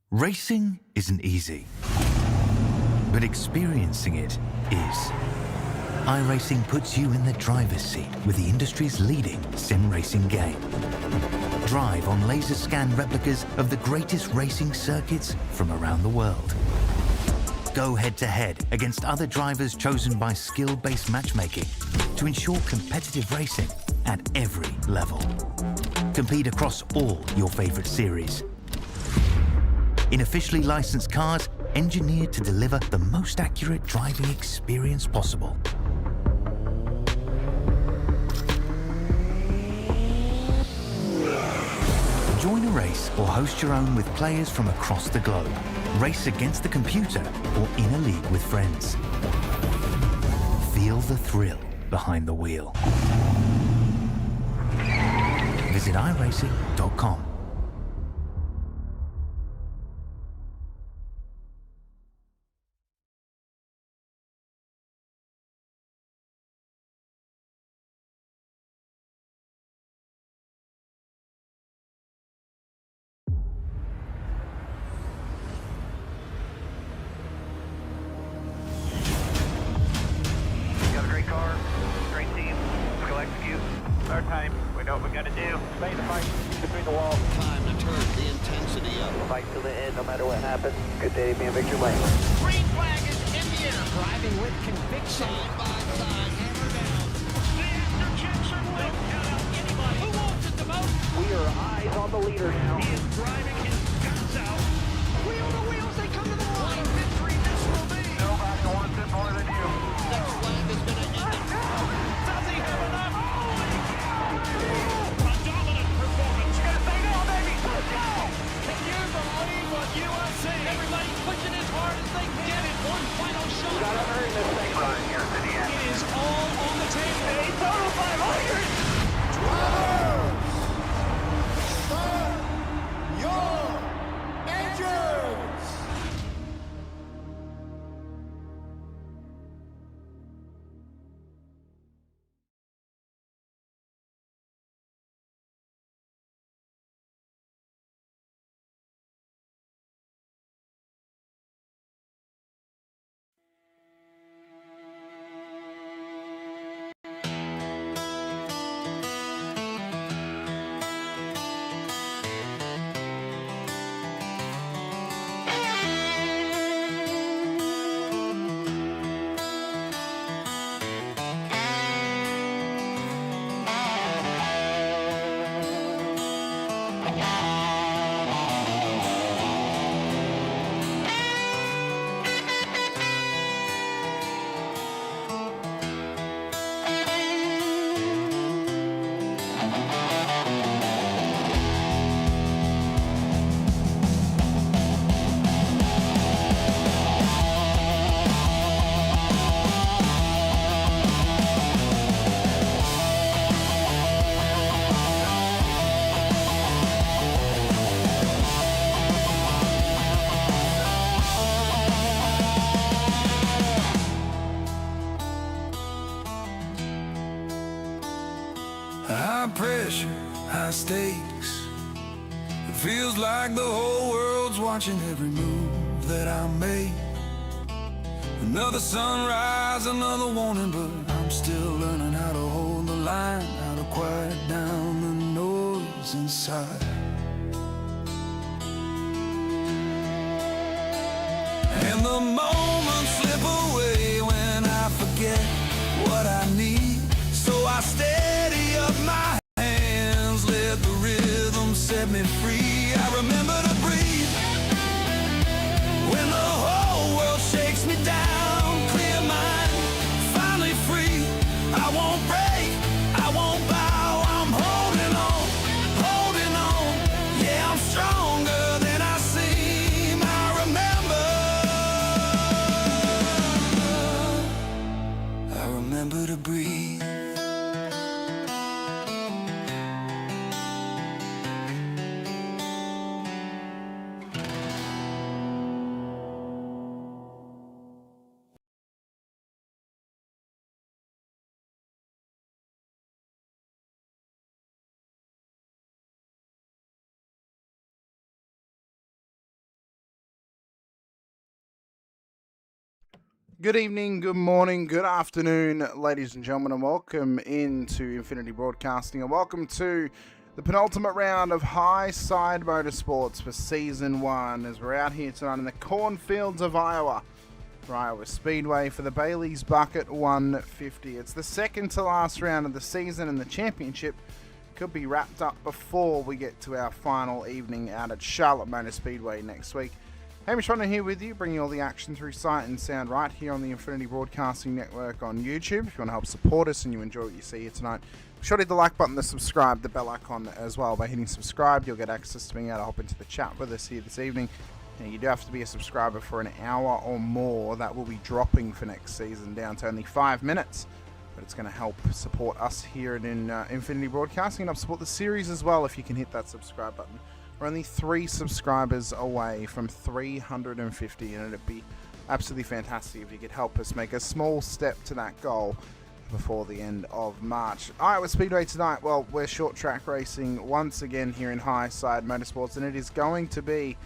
Racing isn't easy, but experiencing it is. iRacing puts you in the driver's seat with the industry's leading sim racing game. Drive on laser scan replicas of the greatest racing circuits from around the world. Go head-to-head against other drivers chosen by skill-based matchmaking to ensure competitive racing at every level. Compete across all your favorite series. In officially licensed cars, engineered to deliver the most accurate driving experience possible. Join a race or host your own with players from across the globe. Race against the computer or in a league with friends. Feel the thrill behind the wheel. Visit iRacing.com. Our time. We know what we gotta do. Stay the fight between the walls. Time to turn the intensity up. Fight till the end, no matter what happens. Good day to be in victory lane. Green flag is in the air. Driving with conviction. Side by side, hammer down. The after-checks are lit. Count out anybody. Who wants it the most? We are eyes on the leader now. He is driving his guts out. Wheel to wheels, they come to the What line. a victory this will be. Nobody wants it more than you. Next flag is gonna end it. Does he have enough? A dominant performance. You gotta say no, baby. Let's go. Can you believe what you are seeing? Everybody pushing as hard as they can in one final shot. We gotta earn this thing right here to the end. It is all on the table. A total 500. Start your engines! High pressure, high stakes. It feels like the whole world's watching every move that I make. Another sunrise, another warning, but I'm still learning how to hold the line, how to quiet down the noise inside. And the moments slip away when I forget what I need. So I steady up my hands, let the rhythm set me free. I remember to breathe when the whole world shakes me down. Clear mind, finally free. I won't break, I won't bow. I'm holding on. Yeah, I'm stronger than I seem. I remember to breathe. Good evening, good morning, good afternoon, ladies and gentlemen, and welcome into Infinity Broadcasting, and welcome to the penultimate round of High Side Motorsports for Season 1, as we're out here tonight in the cornfields of Iowa, for Iowa Speedway for the Bailey's Bucket 150. It's the second to last round of the season, and the championship could be wrapped up before we get to our final evening out at Charlotte Motor Speedway next week. Hamish Munro here with you, bringing all the action through sight and sound right here on the Infinity Broadcasting Network on YouTube. If you want to help support us and you enjoy what you see here tonight, be sure to hit the like button, the subscribe, the bell icon as well. By hitting subscribe, you'll get access to being able to hop into the chat with us here this evening. And you do have to be a subscriber for an hour or more. That will be dropping for next season down to only 5 minutes. But it's going to help support us here in Infinity Broadcasting and help support the series as well if you can hit that subscribe button. We're only 3 subscribers away from 350, and it'd be absolutely fantastic if you could help us make a small step to that goal before the end of March. Iowa Speedway tonight, well, we're short track racing once again here in High Side Motorsports, and it is going to be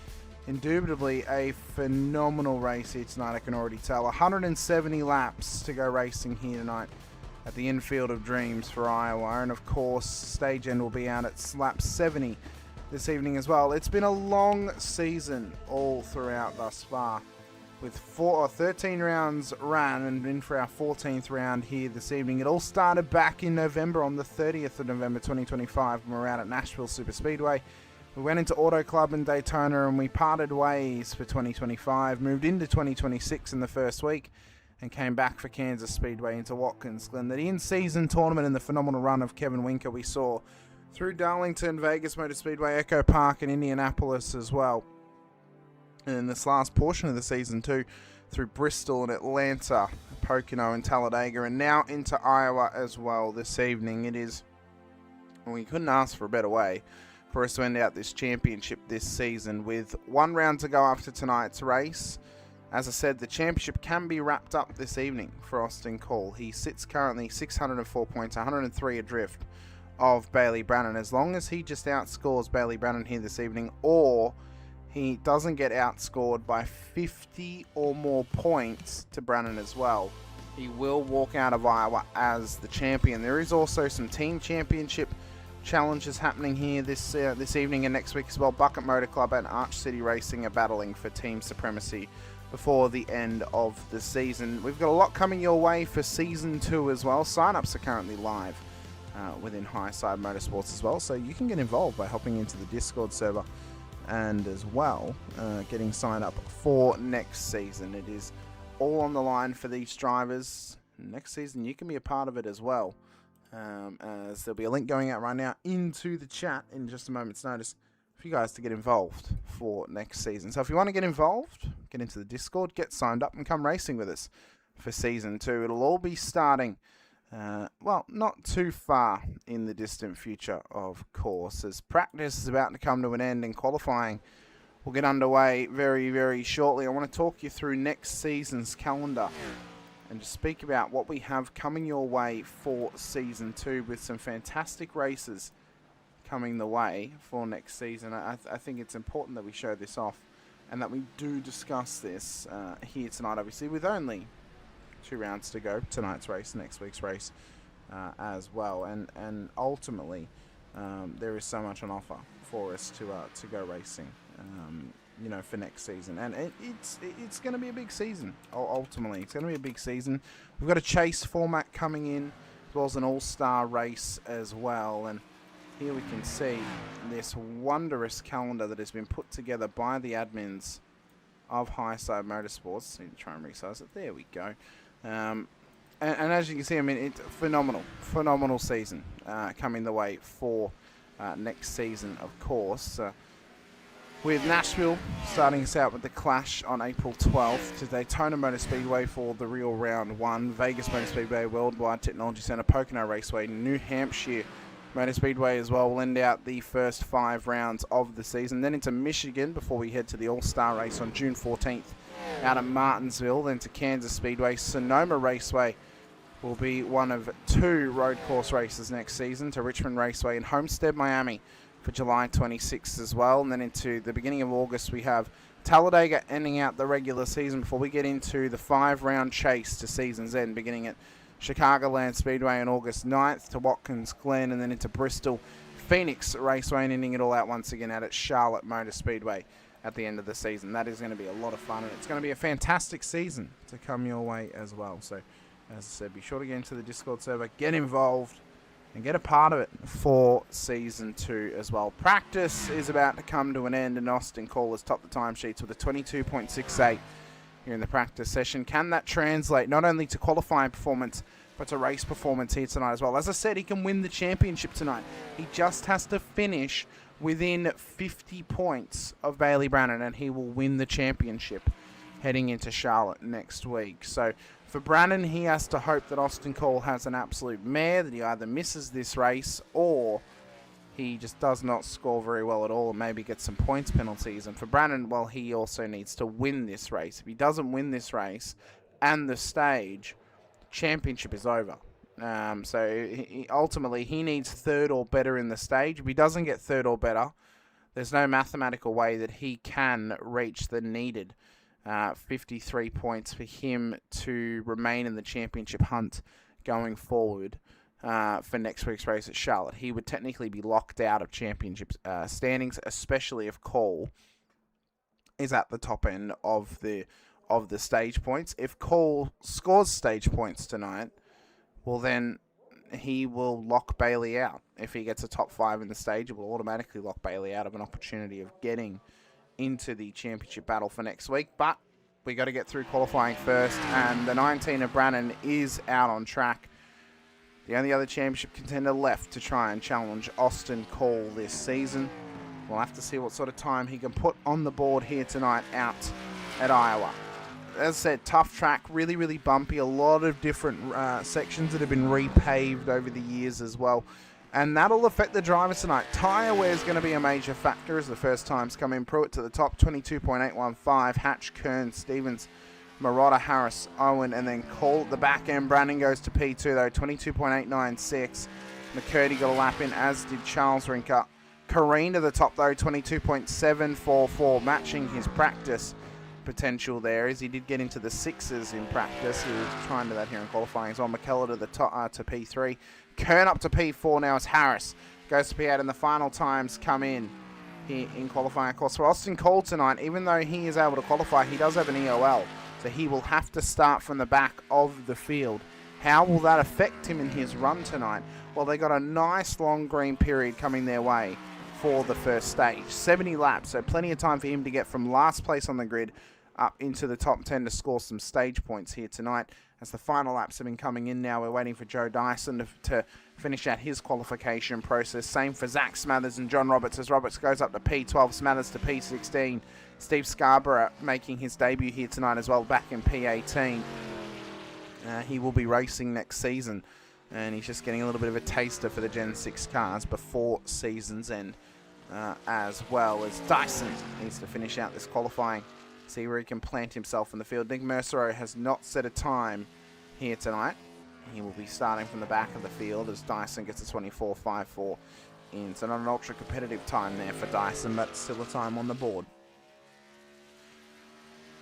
indubitably a phenomenal race here tonight, I can already tell. 170 laps to go racing here tonight at the Infield of Dreams for Iowa, and of course, stage end will be out at lap 70 this evening as well. It's been a long season all throughout thus far, with 13 rounds run and in for our 14th round here this evening. It all started back in November, on the 30th of November 2025, when we were out at Nashville Super Speedway. We went into Auto Club in Daytona and we parted ways for 2025, moved into 2026 in the first week, and came back for Kansas Speedway into Watkins Glen. The in-season tournament and the phenomenal run of Kevin Rinker we saw through Darlington, Vegas Motor Speedway, Echo Park, and Indianapolis as well. And in this last portion of the season too, through Bristol and Atlanta, Pocono and Talladega, and now into Iowa as well this evening. It is, well, we couldn't ask for a better way for us to end out this championship this season, with 1 round to go after tonight's race. As I said, the championship can be wrapped up this evening for Austin Cole. He sits currently 604 points, 103 adrift of Bailey Brannon, as long as he just outscores Bailey Brannon here this evening, or he doesn't get outscored by 50 or more points to Brannon as well, he will walk out of Iowa as the champion. There is also some team championship challenges happening here this evening and next week as well. Bucket Motor Club and Arch City Racing are battling for team supremacy before the end of the season. We've got a lot coming your way for Season 2 as well. Sign-ups are currently live within High Side Motorsports as well, so you can get involved by hopping into the Discord server and as well getting signed up for next season. It is all on the line for these drivers. Next season you can be a part of it as well, as there'll be a link going out right now into the chat in just a moment's notice for you guys to get involved for next season. So if you want to get involved, get into the Discord, get signed up, and come racing with us for Season 2. It'll all be starting well, not too far in the distant future, of course, as practice is about to come to an end and qualifying will get underway very, very shortly. I want to talk you through next season's calendar and just speak about what we have coming your way for Season 2, with some fantastic races coming the way for next season. I think it's important that we show this off and that we do discuss this here tonight, obviously, with only 2 rounds to go, tonight's race, next week's race as well, and ultimately there is so much on offer for us to go racing, you know, for next season, and it's going to be a big season. Ultimately, it's going to be a big season. We've got a chase format coming in, as well as an all-star race as well, and here we can see this wondrous calendar that has been put together by the admins of High Side Motorsports. Need to try and resize it. There we go. And as you can see, I mean, it's a phenomenal season coming the way for next season, of course. With Nashville starting us out with the clash on April 12th, to Daytona Motor Speedway for the real round 1, Vegas Motor Speedway, Worldwide Technology Center, Pocono Raceway, New Hampshire Motor Speedway as well will end out the first 5 rounds of the season. Then into Michigan before we head to the All-Star race on June 14th out of Martinsville. Then to Kansas Speedway. Sonoma Raceway will be one of 2 road course races next season, to Richmond Raceway and Homestead, Miami for July 26th as well. And then into the beginning of August, we have Talladega ending out the regular season before we get into the 5-round chase to season's end, beginning at Chicagoland Speedway on August 9th to Watkins Glen, and then into Bristol Phoenix Raceway, and ending it all out once again out at Charlotte Motor Speedway at the end of the season. That is going to be a lot of fun, and it's going to be a fantastic season to come your way as well. So, as I said, be sure to get into the Discord server, get involved, and get a part of it for Season 2 as well. Practice is about to come to an end, and Austin Call has topped the timesheets with a 22.68 here in the practice session. Can that translate not only to qualifying performance, but to race performance here tonight as well? As I said, he can win the championship tonight. He just has to finish within 50 points of Bailey Brannon, and he will win the championship heading into Charlotte next week. So for Brannon, he has to hope that Austin Call has an absolute mare, that he either misses this race or he just does not score very well at all and maybe gets some points penalties. And for Brannon, well, he also needs to win this race. If he doesn't win this race and the stage, championship is over. So ultimately, he needs third or better in the stage. If he doesn't get third or better, there's no mathematical way that he can reach the needed 53 points for him to remain in the championship hunt going forward for next week's race at Charlotte. He would technically be locked out of championship standings, especially if Cole is at the top end of the stage points. If Cole scores stage points tonight, well then he will lock Bailey out. If he gets a top 5 in the stage, it will automatically lock Bailey out of an opportunity of getting into the championship battle for next week. But we got to get through qualifying first, and the 19 of Brannon is out on track. The only other championship contender left to try and challenge Austin Call this season. We'll have to see what sort of time he can put on the board here tonight out at Iowa. As I said, tough track, really, really bumpy. A lot of different sections that have been repaved over the years as well. And that'll affect the drivers tonight. Tyre wear is going to be a major factor as the first times come in. Pruitt to the top, 22.815. Hatch, Kern, Stevens, Marotta, Harris, Owen, and then Cole at the back end. Brannon goes to P2 though, 22.896. McCurdy got a lap in, as did Charles Rinker. Kareen to the top though, 22.744, matching his practice potential there, as he did get into the 6s in practice. He was trying to that here in qualifying as well. McKellar to the top, to P3. Kern up to P4 now as Harris goes to P8, and the final times come in here in qualifying. Of course, for Austin Cole tonight, even though he is able to qualify, he does have an EOL, so he will have to start from the back of the field. How will that affect him in his run tonight? Well, they got a nice long green period coming their way for the first stage. 70 laps, so plenty of time for him to get from last place on the grid up into the top 10 to score some stage points here tonight. As the final laps have been coming in now, we're waiting for Joe Dyson to finish out his qualification process. Same for Zach Smathers and John Roberts, as Roberts goes up to P12, Smathers to P16. Steve Scarborough making his debut here tonight as well, back in P18. He will be racing next season, and he's just getting a little bit of a taster for the Gen 6 cars before season's end, as well as Dyson needs to finish out this qualifying, see where he can plant himself in the field. Nick Mercero has not set a time here tonight. He will be starting from the back of the field as Dyson gets a 24.54 in. So not an ultra competitive time there for Dyson, but still a time on the board.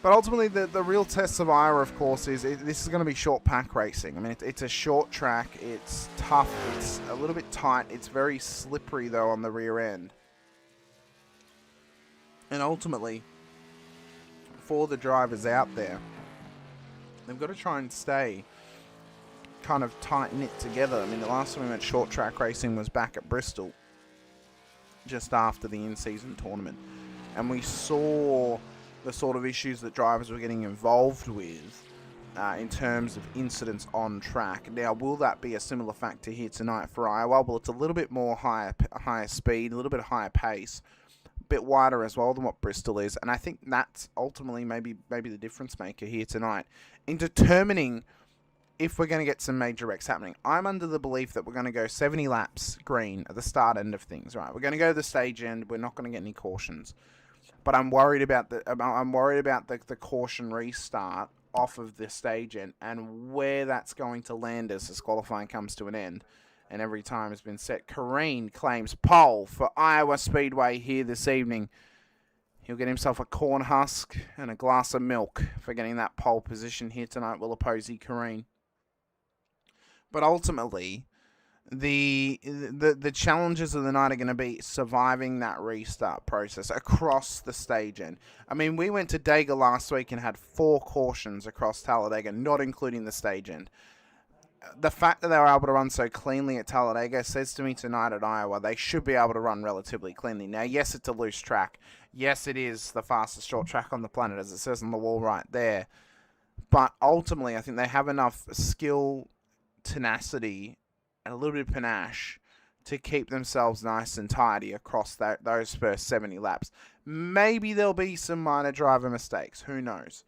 But ultimately, the real test of Iowa, of course, is this is going to be short pack racing. I mean, it's a short track. It's tough. It's a little bit tight. It's very slippery, though, on the rear end. And ultimately, for the drivers out there, they've got to try and stay kind of tight-knit together. I mean, the last time we went short track racing was back at Bristol, just after the in-season tournament. And we saw the sort of issues that drivers were getting involved with in terms of incidents on track. Now, will that be a similar factor here tonight for Iowa? Well, it's a little bit more higher speed, a little bit higher pace, a bit wider as well than what Bristol is, and I think that's ultimately maybe the difference maker here tonight in determining if we're going to get some major wrecks happening. I'm under the belief that we're going to go 70 laps green at the start end of things, right? We're going to go to the stage end. We're not going to get any cautions. But I'm worried about the caution restart off of the stage end and where that's going to land as this qualifying comes to an end. and every time has been set. Kareen claims pole for Iowa Speedway here this evening. He'll get himself a corn husk and a glass of milk for getting that pole position here tonight, Will Posey Kareen. But ultimately, the challenges of the night are going to be surviving that restart process across the stage end. I mean, we went to Dega last week and had 4 cautions across Talladega, not including the stage end. The fact that they were able to run so cleanly at Talladega says to me tonight at Iowa they should be able to run relatively cleanly. Now, yes, it's a loose track. Yes, it is the fastest short track on the planet, as it says on the wall right there. But ultimately, I think they have enough skill, tenacity, and a little bit of panache to keep themselves nice and tidy across those first 70 laps. Maybe there'll be some minor driver mistakes. Who knows?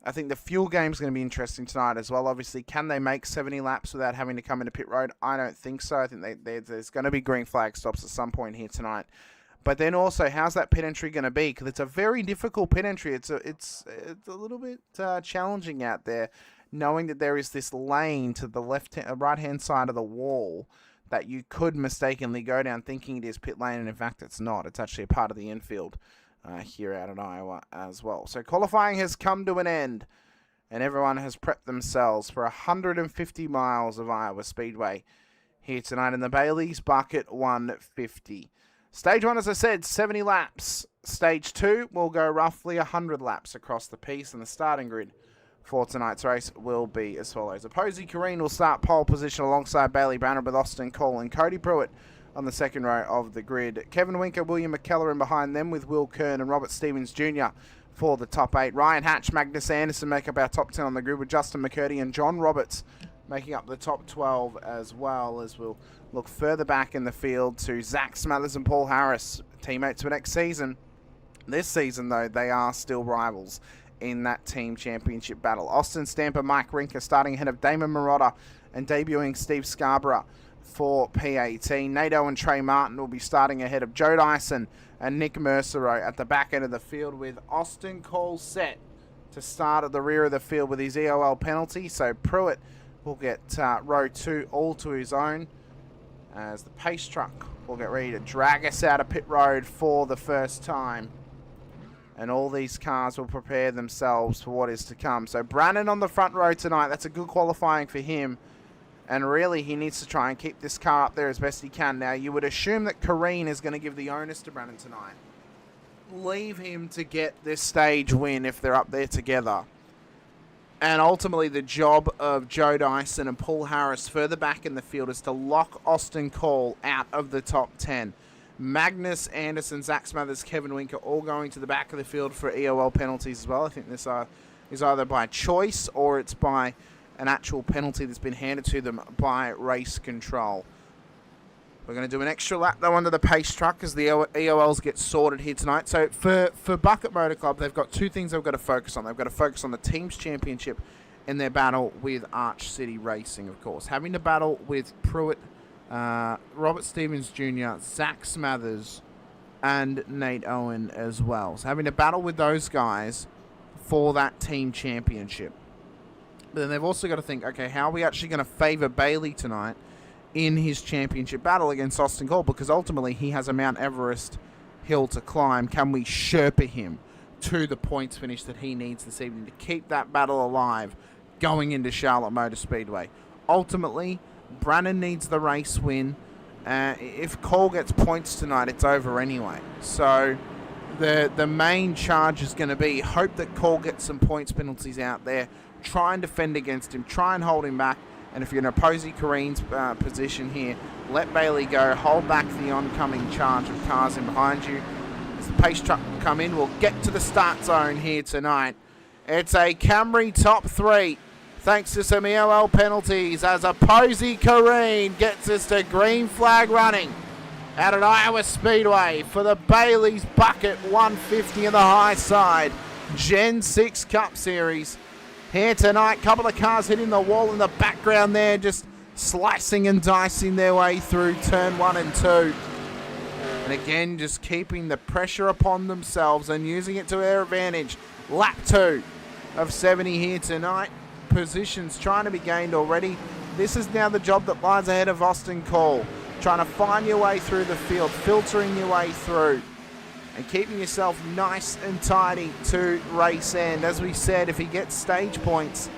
I think the fuel game's going to be interesting tonight as well. Obviously, can they make 70 laps without having to come into pit road? I don't think so. I think there's going to be green flag stops at some point here tonight. But then also, how's that pit entry going to be? Because it's a very difficult pit entry. It's a little bit challenging out there, knowing that there is this lane to the right-hand side of the wall that you could mistakenly go down thinking it is pit lane, and in fact it's not. It's actually a part of the infield here out in Iowa as well. So qualifying has come to an end, and everyone has prepped themselves for 150 miles of Iowa Speedway here tonight in the Bailey's Bucket 150. Stage 1, as I said, 70 laps. Stage 2 will go roughly 100 laps across the piece, and the starting grid for tonight's race will be as follows. Posey Kareen will start pole position alongside Bailey Brannon with Austin Cole and Cody Pruitt on the second row of the grid. Kevin Rinker, William McKellar in behind them with Will Kern and Robert Stevens Jr. for the top 8. Ryan Hatch, Magnus Anderson make up our top 10 on the grid with Justin McCurdy and John Roberts making up the top 12 as well, as we'll look further back in the field to Zach Smathers and Paul Harris, teammates for next season. This season, though, they are still rivals in that team championship battle. Austin Stamper, Mike Rinker starting ahead of Damon Marotta and debuting Steve Scarborough for PAT. Nato and Trey Martin will be starting ahead of Joe Dyson and Nick Mercereau at the back end of the field, with Austin Cole set to start at the rear of the field with his EOL penalty. So Pruitt will get row 2 all to his own, as the pace truck will get ready to drag us out of pit road for the first time. And all these cars will prepare themselves for what is to come. So Brannon on the front row tonight. That's a good qualifying for him. And really, he needs to try and keep this car up there as best he can. Now, you would assume that Kareen is going to give the onus to Brannon tonight. Leave him to get this stage win if they're up there together. And ultimately, the job of Joe Dyson and Paul Harris further back in the field is to lock Austin Cole out of the top 10. Magnus Anderson, Zach Smathers, Kevin Winker all going to the back of the field for EOL penalties as well. I think this is either by choice or it's by an actual penalty that's been handed to them by race control. We're going to do an extra lap, though, under the pace truck as the EOLs get sorted here tonight. So for Bucket Motor Club, they've got 2 things they've got to focus on. They've got to focus on the team's championship in their battle with Arch City Racing, of course. Having to battle with Pruitt, Robert Stevens Jr., Zach Smathers, and Nate Owen as well. So having to battle with those guys for that team championship. But then they've also got to think, okay, how are we actually going to favour Bailey tonight in his championship battle against Austin Cole? Because ultimately he has a Mount Everest hill to climb. Can we Sherpa him to the points finish that he needs this evening to keep that battle alive going into Charlotte Motor Speedway? Ultimately, Brannon needs the race win. If Cole gets points tonight, it's over anyway. So the main charge is going to be hope that Cole gets some points penalties out there. Try and defend against him. Try and hold him back. And if you're in a Posey Kareen's position here, let Bailey go. Hold back the oncoming charge of cars in behind you. As the pace truck will come in, we'll get to the start zone here tonight. It's a Camry top 3. Thanks to some EOL penalties, as a Posey Kareen gets us to green flag running out at Iowa Speedway for the Bailey's Bucket 150 in the High Side Gen 6 Cup Series. Here tonight, couple of cars hitting the wall in the background there, just slicing and dicing their way through turn 1 and 2. And again, just keeping the pressure upon themselves and using it to their advantage. Lap 2 of 70 here tonight. Positions trying to be gained already This is now the job that lies ahead of Austin Cole. Trying to find your way through the field, filtering your way through, and keeping yourself nice and tidy to race end. As we said, if he gets stage points,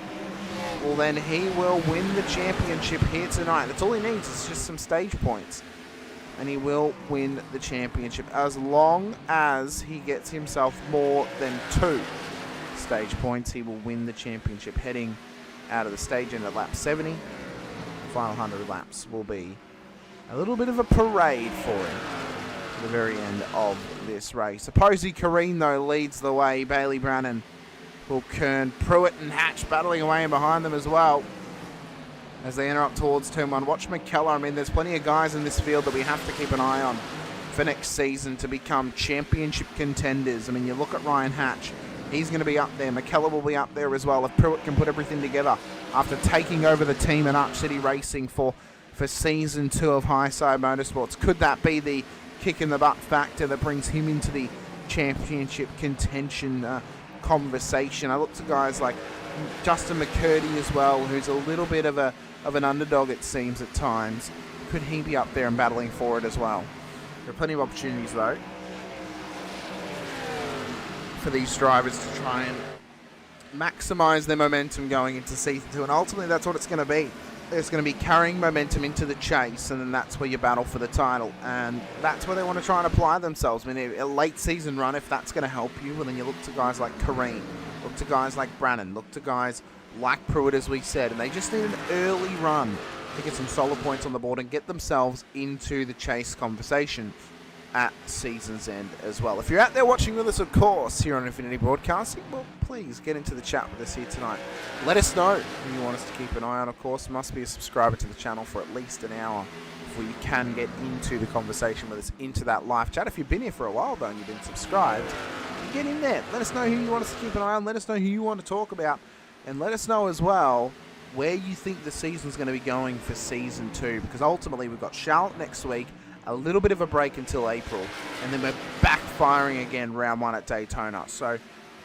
well, then he will win the championship here tonight. That's all he needs, is just some stage points. And he will win the championship as long as he gets himself more than 2 stage points. He will win the championship heading out of the stage end at lap 70. The final 100 laps will be a little bit of a parade for him to the very end of this race. Posey Kareen, though, leads the way. Bailey Brannan, Will Kern, Pruitt and Hatch battling away in behind them as well as they enter up towards turn 1. Watch McKellar. I mean, there's plenty of guys in this field that we have to keep an eye on for next season to become championship contenders. I mean, you look at Ryan Hatch. He's going to be up there. McKellar will be up there as well if Pruitt can put everything together after taking over the team in Arch City Racing for season 2 of High Side Motorsports. Could that be the kick in the butt factor that brings him into the championship contention conversation? I look to guys like Justin McCurdy as well, who's a little bit of an underdog, it seems, at times. Could he be up there and battling for it as well? There are plenty of opportunities, though, for these drivers to try and maximise their momentum going into season 2, and ultimately that's what it's going to be. It's going to be carrying momentum into the chase, and then that's where you battle for the title, and that's where they want to try and apply themselves. I mean, a late season run, if that's going to help you, well, then you look to guys like Kareem, look to guys like Brannan, look to guys like Pruitt, as we said, and they just need an early run to get some solid points on the board and get themselves into the chase conversation at season's end as well. If you're out there watching with us, of course, here on Infinity Broadcasting, well, please get into the chat with us here tonight. Let us know who you want us to keep an eye on, of course. Must be a subscriber to the channel for at least an hour before you can get into the conversation with us, into that live chat. If you've been here for a while, though, and you've been subscribed, get in there. Let us know who you want us to keep an eye on. Let us know who you want to talk about. And let us know as well where you think the season's going to be going for season 2. Because ultimately, we've got Charlotte next week, a little bit of a break until April, and then we're back firing again round 1 at Daytona. So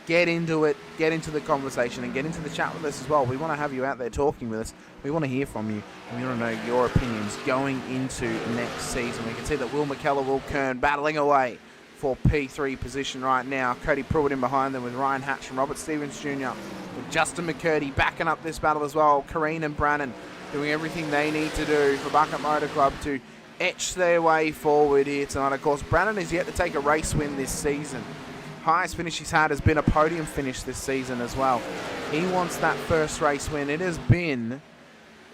get into it, get into the conversation, and get into the chat with us as well. We want to have you out there talking with us. We want to hear from you, and we want to know your opinions going into next season. We can see that Will McKellar, Will Kern battling away for P3 position right now. Cody Pruitt in behind them with Ryan Hatch and Robert Stevens Jr. with Justin McCurdy backing up this battle as well. Kareen and Brannan doing everything they need to do for Bucket Motor Club to etch their way forward here tonight. Of course, Brannan is yet to take a race win this season. Highest finish he's had has been a podium finish this season as well. He wants that first race win. It has been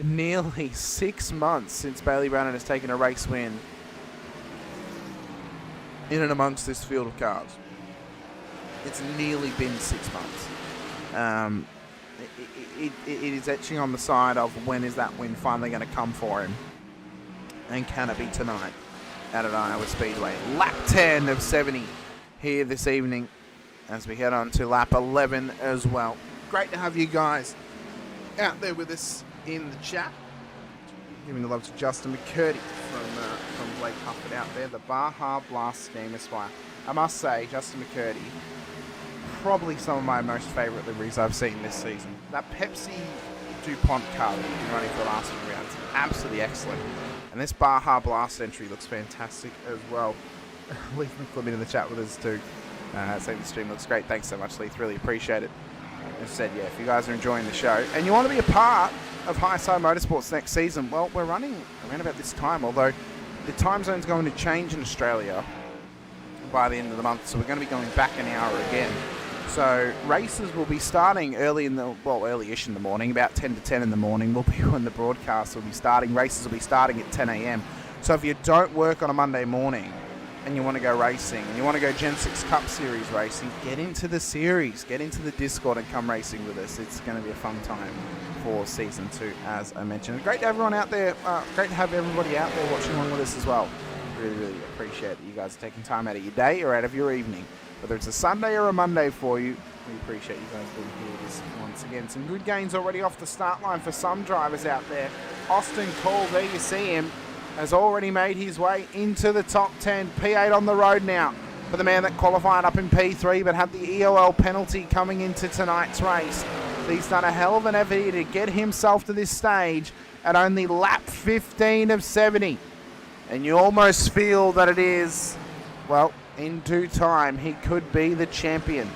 nearly 6 months since Bailey Brannan has taken a race win in and amongst this field of cars. It's nearly been 6 months. It is etching on the side of when is that win finally going to come for him. And can it be tonight out at Iowa Speedway? Lap 10 of 70 here this evening as we head on to lap 11 as well. Great to have you guys out there with us in the chat. Giving the love to Justin McCurdy from Blake Hufford out there. The Baja Blast Steam Aspire. I must say, Justin McCurdy, probably some of my most favourite liveries I've seen this season. That Pepsi DuPont car that you've been running for the last few rounds, absolutely excellent. And this Baja Blast entry looks fantastic as well. Leith McClellan in the chat with us too. Saying the stream looks great. Thanks so much, Leith. Really appreciate it. As I said, yeah, if you guys are enjoying the show and you want to be a part of High Side Motorsports next season, well, we're running around about this time, although the time zone's going to change in Australia by the end of the month, so we're going to be going back an hour again. So races will be starting early-ish in the morning, about 10 to 10 in the morning will be when the broadcast will be starting. Races will be starting at 10 a.m. So if you don't work on a Monday morning and you want to go racing, and you want to go Gen 6 Cup Series racing, get into the series, get into the Discord and come racing with us. It's going to be a fun time for Season 2, as I mentioned. Great to have everyone out there. Great to have everybody out there watching along with us as well. Really, really appreciate that you guys are taking time out of your day or out of your evening. Whether it's a Sunday or a Monday for you, we appreciate you guys being here this once again. Some good gains already off the start line for some drivers out there. Austin Cole, there you see him, has already made his way into the top 10. P8 on the road now for the man that qualified up in P3 but had the EOL penalty coming into tonight's race. He's done a hell of an effort here to get himself to this stage at only lap 15 of 70. And you almost feel that it is, well, in due time, he could be the champion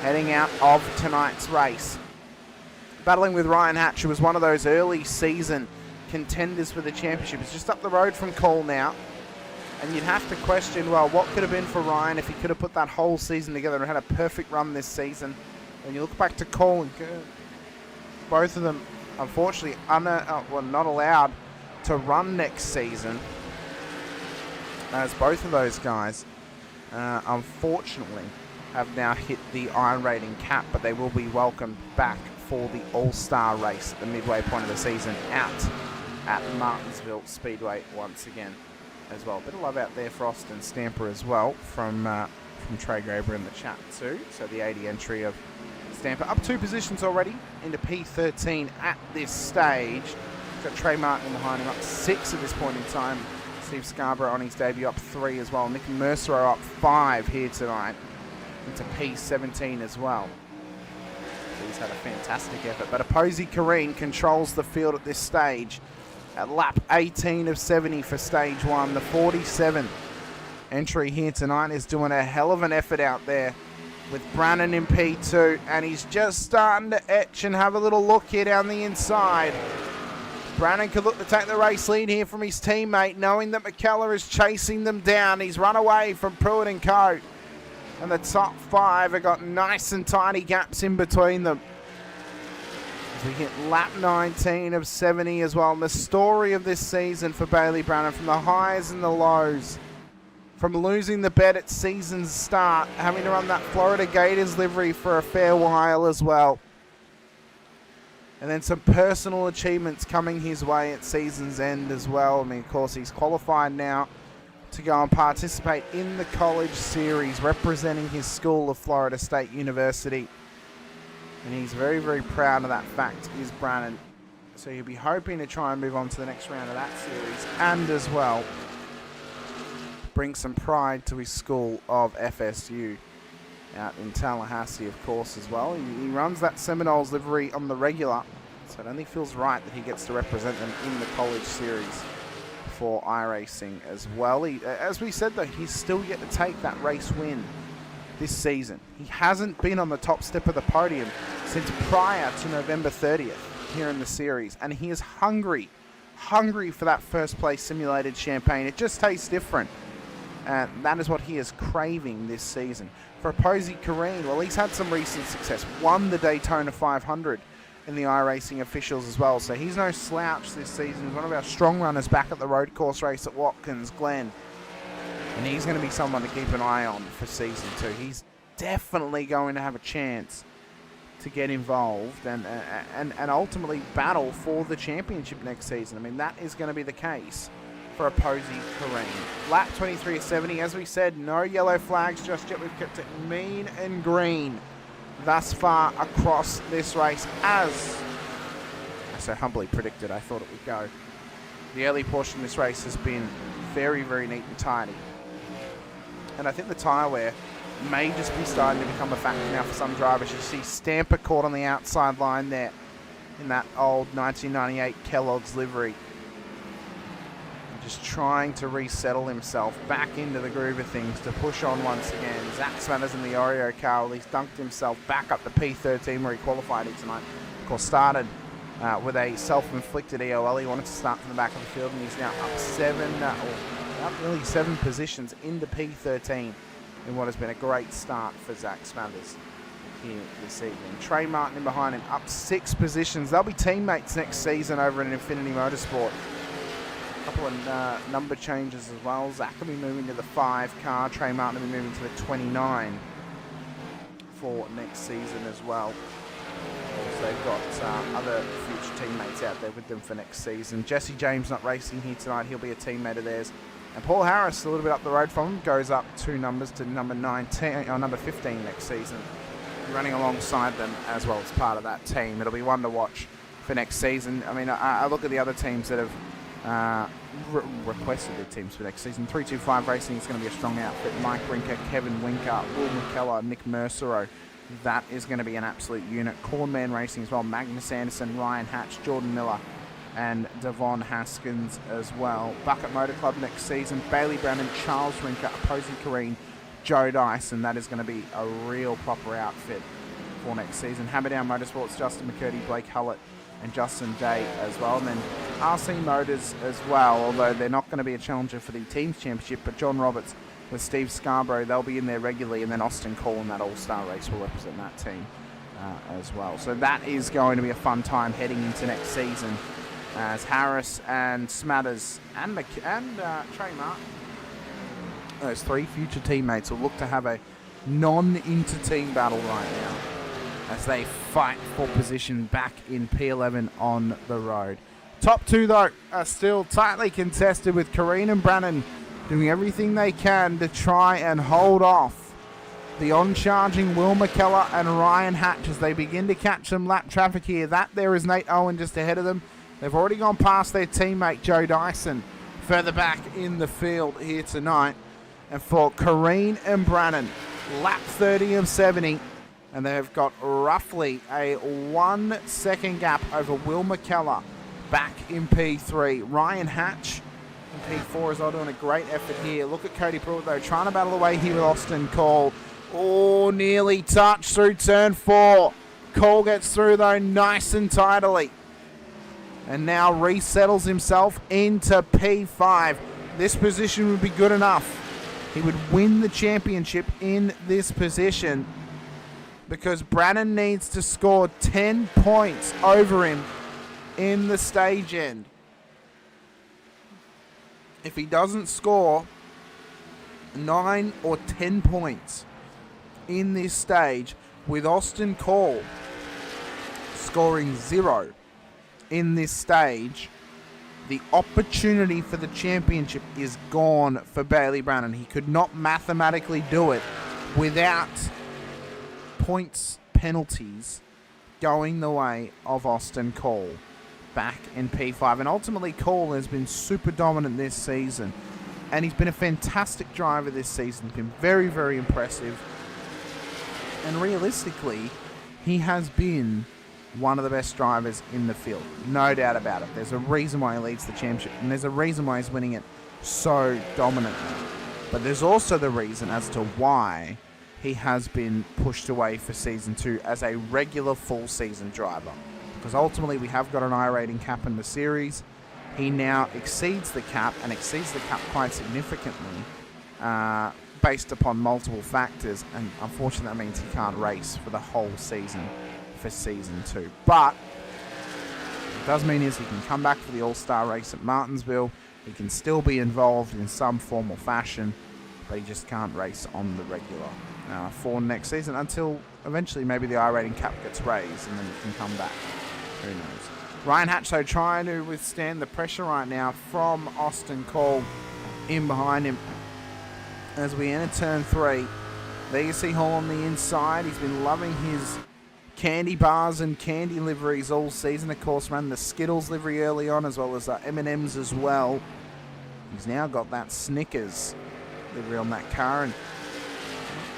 heading out of tonight's race. Battling with Ryan Hatch, who was one of those early season contenders for the championship. It's just up the road from Cole now. And you'd have to question, well, what could have been for Ryan if he could have put that whole season together and had a perfect run this season. When you look back to Cole and Kurt, both of them, unfortunately, not allowed to run next season. As both of those guys, unfortunately, have now hit the iron rating cap, but they will be welcomed back for the All-Star race at the midway point of the season out at Martinsville Speedway once again as well. Bit of love out there for Austin Stamper as well from Trey Graber in the chat too. So the 80 entry of Stamper up 2 positions already into P13 at this stage. Got Trey Martin behind him up 6 at this point in time. Steve Scarborough on his debut up 3 as well. Nick Mercero up 5 here tonight into P17 as well. He's had a fantastic effort, but Posey Kareen controls the field at this stage at lap 18 of 70 for stage 1. The 47 entry here tonight is doing a hell of an effort out there with Brannon in P2, and he's just starting to etch and have a little look here down the inside. Brannon could look to take the race lead here from his teammate, knowing that McKellar is chasing them down. He's run away from Pruitt and Co. And the top 5 have got nice and tiny gaps in between them. As we hit lap 19 of 70 as well. And the story of this season for Bailey Brannon, from the highs and the lows, from losing the bet at season's start, having to run that Florida Gators livery for a fair while as well. And then some personal achievements coming his way at season's end as well. I mean, of course, he's qualified now to go and participate in the college series representing his school of Florida State University. And he's very, very proud of that fact, is Brannon. So he'll be hoping to try and move on to the next round of that series, and as well bring some pride to his school of FSU out in Tallahassee, of course, as well. He runs that Seminoles livery on the regular, so it only feels right that he gets to represent them in the college series for iRacing as well. As we said, though, he's still yet to take that race win this season. He hasn't been on the top step of the podium since prior to November 30th here in the series, and he is hungry for that first place simulated champagne. It just tastes different, and that is what he is craving this season. For Posey Kareen, well, he's had some recent success. Won the Daytona 500 in the iRacing officials as well, so he's no slouch this season. He's one of our strong runners back at the road course race at Watkins Glen. And he's going to be someone to keep an eye on for Season 2. He's definitely going to have a chance to get involved and ultimately battle for the championship next season. I mean, that is going to be the case for a Posey Kareen. Lap 23 of 70, as we said, no yellow flags just yet. We've kept it mean and green thus far across this race, as I so humbly predicted I thought it would go. The early portion of this race has been very, very neat and tidy. And I think the tyre wear may just be starting to become a factor now for some drivers. You see Stamper caught on the outside line there in that old 1998 Kellogg's livery. Just trying to resettle himself back into the groove of things to push on once again. Zach Smathers in the Oreo car, well, he's dunked himself back up to P13 where he qualified it tonight. Of course, started with a self-inflicted EOL. He wanted to start from the back of the field, and he's now up nearly 7 positions into P13 in what has been a great start for Zach Smathers here this evening. Trey Martin in behind him, up 6 positions. They'll be teammates next season over in Infinity Motorsport. A couple of number changes as well. Zach will be moving to the 5 car. Trey Martin will be moving to the 29 for next season as well. So they've got other future teammates out there with them for next season. Jesse James not racing here tonight. He'll be a teammate of theirs. And Paul Harris, a little bit up the road from him, goes up 2 numbers to number 19 or number 15 next season, running alongside them as well as part of that team. It'll be one to watch for next season. I mean, I look at the other teams that have requested their teams for next season. 325 Racing is going to be a strong outfit. Mike Rinker, Kevin Winker, Will McKellar, Nick Mercero. That is going to be an absolute unit. Cornman Racing as well. Magnus Anderson, Ryan Hatch, Jordan Miller, and Devon Haskins as well. Bucket Motor Club next season, Bailey Brennan, Charles Rinker, Opposing Kareen, Joe Dyson. That is going to be a real proper outfit for next season. Hammerdown Motorsports, Justin McCurdy, Blake Hullett, and Justin Day as well. And then RC Motors as well, although they're not going to be a challenger for the Teams Championship, but John Roberts with Steve Scarborough, they'll be in there regularly, and then Austin Cole in that All-Star race will represent that team as well. So that is going to be a fun time heading into next season, as Harris and Smatters and Trey Martin, those three future teammates, will look to have a non-inter-team battle right now as they fight for position back in P11 on the road. Top two, though, are still tightly contested, with Kareen and Brannon doing everything they can to try and hold off the on-charging Will McKellar and Ryan Hatch as they begin to catch some lap traffic here. That there is Nate Owen just ahead of them. They've already gone past their teammate Joe Dyson further back in the field here tonight. And for Kareen and Brannon, lap 30 of 70. And they've got roughly a 1 second gap over Will McKellar back in P3. Ryan Hatch in P4 is all doing a great effort here. Look at Cody Pruitt, though, trying to battle away here with Austin Cole. Oh, nearly touched through turn 4. Cole gets through, though, nice and tidily. And now resettles himself into P5. This position would be good enough. He would win the championship in this position, because Brannon needs to score 10 points over him in the stage end. If he doesn't score 9 or 10 points in this stage, with Austin Cole scoring 0 in this stage, the opportunity for the championship is gone for Bailey Brannon. He could not mathematically do it without points penalties going the way of Austin Cole back in P5. And ultimately, Cole has been super dominant this season, and he's been a fantastic driver this season. He's been very, very impressive, and realistically, he has been one of the best drivers in the field, no doubt about it. There's a reason why he leads the championship, and there's a reason why he's winning it so dominantly. But there's also the reason as to why he has been pushed away for Season 2 as a regular full-season driver. Because ultimately, we have got an I rating cap in the series. He now exceeds the cap, and exceeds the cap quite significantly, based upon multiple factors. And unfortunately, that means he can't race for the whole season for Season 2. But what it does mean is he can come back for the All-Star race at Martinsville. He can still be involved in some form or fashion, but he just can't race on the regular for next season, until eventually maybe the I rating cap gets raised and then he can come back. Who knows? Ryan Hatch, though, trying to withstand the pressure right now from Austin Cole in behind him as we enter turn 3. There you see Hall on the inside. He's been loving his candy bars and candy liveries all season. Of course, ran the Skittles livery early on, as well as M&M's as well. He's now got that Snickers livery on that car, and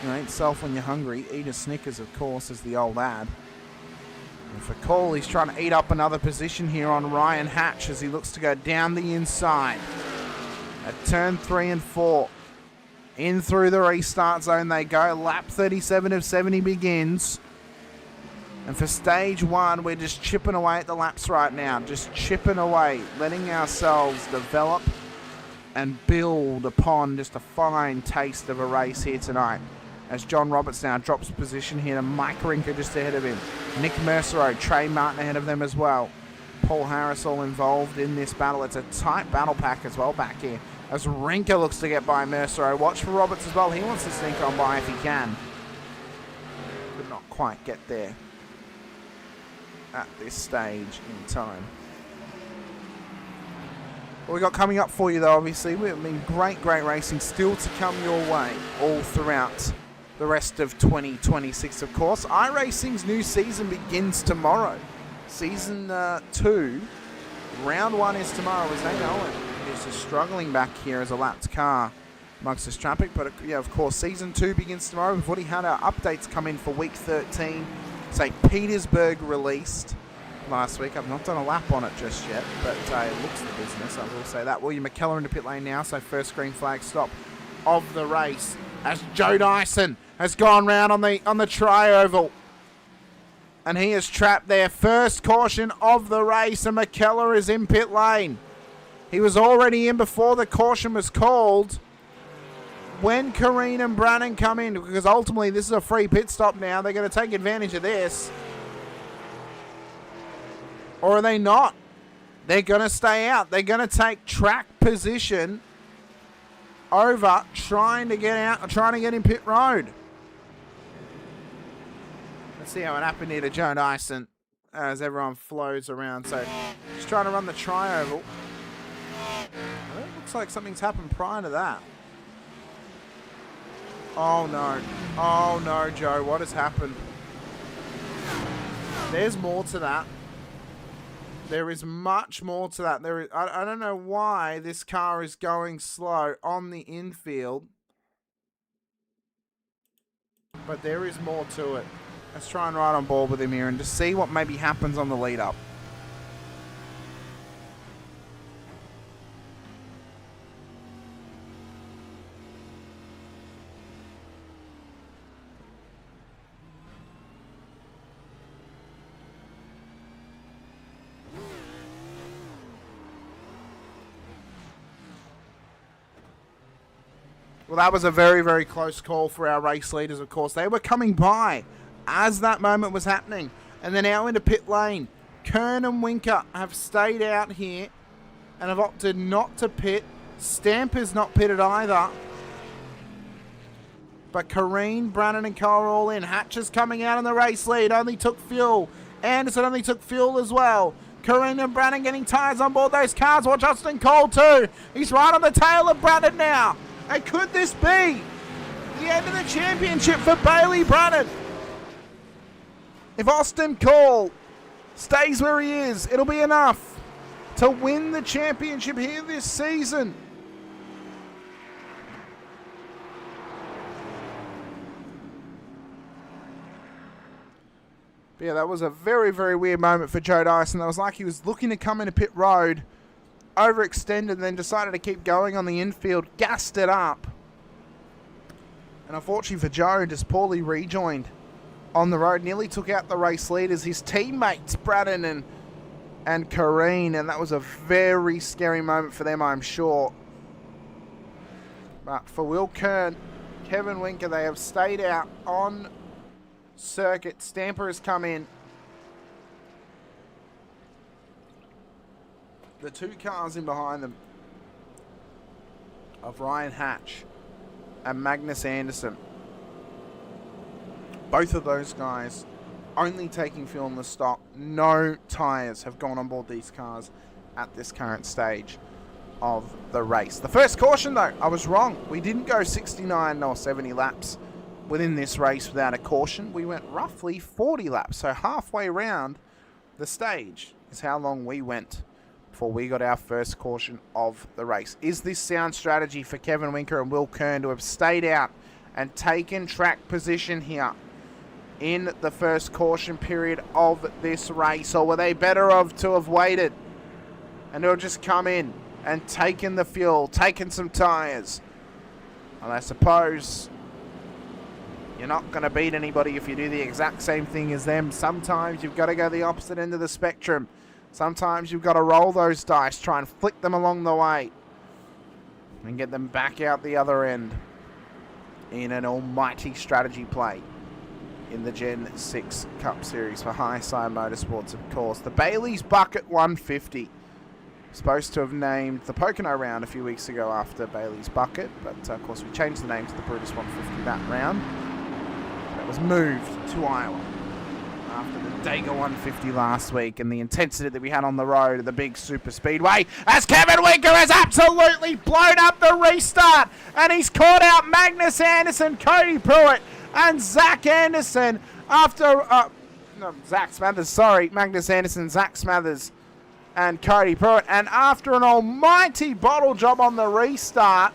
you know, ain't self when you're hungry. Eat a Snickers, of course, is the old ad. And for Cole, he's trying to eat up another position here on Ryan Hatch as he looks to go down the inside at turn 3 and 4. In through the restart zone they go. Lap 37 of 70 begins. And for stage 1, we're just chipping away at the laps right now. Just chipping away, letting ourselves develop and build upon just a fine taste of a race here tonight. As John Roberts now drops position here to Mike Rinker just ahead of him. Nick Mercero, Trey Martin ahead of them as well. Paul Harris all involved in this battle. It's a tight battle pack as well back here, as Rinker looks to get by Mercero. Watch for Roberts as well. He wants to sneak on by if he can. Could not quite get there at this stage in time. What we got coming up for you, though, obviously, I mean, great racing still to come your way all throughout the rest of 2026, of course. iRacing's new season begins tomorrow. Season 2, round 1 is tomorrow, as Nate Owen is just struggling back here as a lapped car amongst this traffic. But yeah, of course, Season 2 begins tomorrow. We've already had our updates come in for Week 13. St. Petersburg released. last week. I've not done a lap on it just yet, but it looks the business, I will say that. William McKellar into pit lane now, so first green flag stop of the race as Joe Dyson has gone round on the tri-oval. And he is trapped there. First caution of the race, and McKellar is in pit lane. He was already in before the caution was called. When Kareen and Brannon come in, because ultimately this is a free pit stop now, they're going to take advantage of this. Or are they not? They're going to stay out. They're going to take track position over trying to get out, trying to get in pit road. Let's see how it happened here to Joe Dyson as everyone flows around. So just trying to run the tri-oval. It looks like something's happened prior to that. Oh no. Oh no, Joe. What has happened? There's more to that. There is much more to that. I don't know why this car is going slow on the infield. But there is more to it. Let's try and ride on board with him here and just see what maybe happens on the lead up. Well, that was a very, very close call for our race leaders, of course. They were coming by as that moment was happening. And then now into pit lane. Kern and Rinker have stayed out here and have opted not to pit. Stamper's not pitted either. But Kareen, Brannon and Cole are all in. Hatch is coming out in the race lead. Only took fuel. Anderson only took fuel as well. Kareen and Brannon getting tyres on board those cars. Watch Austin Cole too. He's right on the tail of Brannon now. And could this be the end of the championship for Bailey Brannon? If Austin Cole stays where he is, it'll be enough to win the championship here this season. But yeah, that was a very, very weird moment for Joe Dyson. That was like he was looking to come into pit road, overextended, and then decided to keep going on the infield, gassed it up. And unfortunately for Joe, just poorly rejoined on the road, nearly took out the race leaders, his teammates, Braden and Kareen, and that was a very scary moment for them, I'm sure. But for Will Kern, Kevin Rinker, they have stayed out on circuit. Stamper has come in. The two cars in behind them of Ryan Hatch and Magnus Anderson. Both of those guys only taking fuel in the stock. No tyres have gone on board these cars at this current stage of the race. The first caution though, I was wrong. We didn't go 69 or 70 laps within this race without a caution. We went roughly 40 laps, so halfway around the stage is how long we went before we got our first caution of the race. Is this sound strategy for Kevin Rinker and Will Kern to have stayed out and taken track position here in the first caution period of this race? Or were they better off to have waited and to have just come in and taken the fuel, taken some tyres? Well, I suppose you're not going to beat anybody if you do the exact same thing as them. Sometimes you've got to go the opposite end of the spectrum. Sometimes you've got to roll those dice, try and flick them along the way and get them back out the other end in an almighty strategy play in the Gen 6 Cup Series for High Side Motorsports, of course. The Bailey's Bucket 150. Supposed to have named the Pocono round a few weeks ago after Bailey's Bucket, but of course we changed the name to the Brutus 150 that round. That was moved to Iowa after the Dega 150 last week and the intensity that we had on the road at the big super speedway, as Kevin Rinker has absolutely blown up the restart, and he's caught out Magnus Anderson, Cody Pruitt and Zach Anderson after Zach Smathers, sorry, Magnus Anderson, Zach Smathers and Cody Pruitt, and after an almighty bottle job on the restart.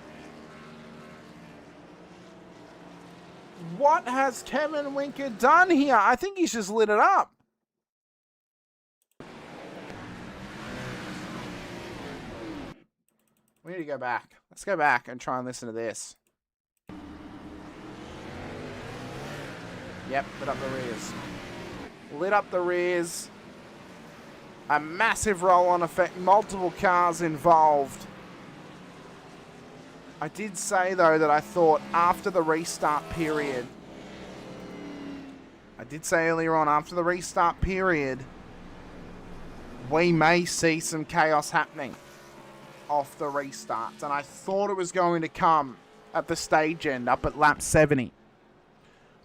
What has Kevin Rinker done here? I think he's just lit it up. We need to go back. Let's go back and try and listen to this. Yep, lit up the rears. Lit up the rears. A massive roll-on effect. Multiple cars involved. I did say, though, that I thought after the restart period... I did say earlier on, after the restart period, we may see some chaos happening off the restarts. And I thought it was going to come at the stage end, up at lap 70.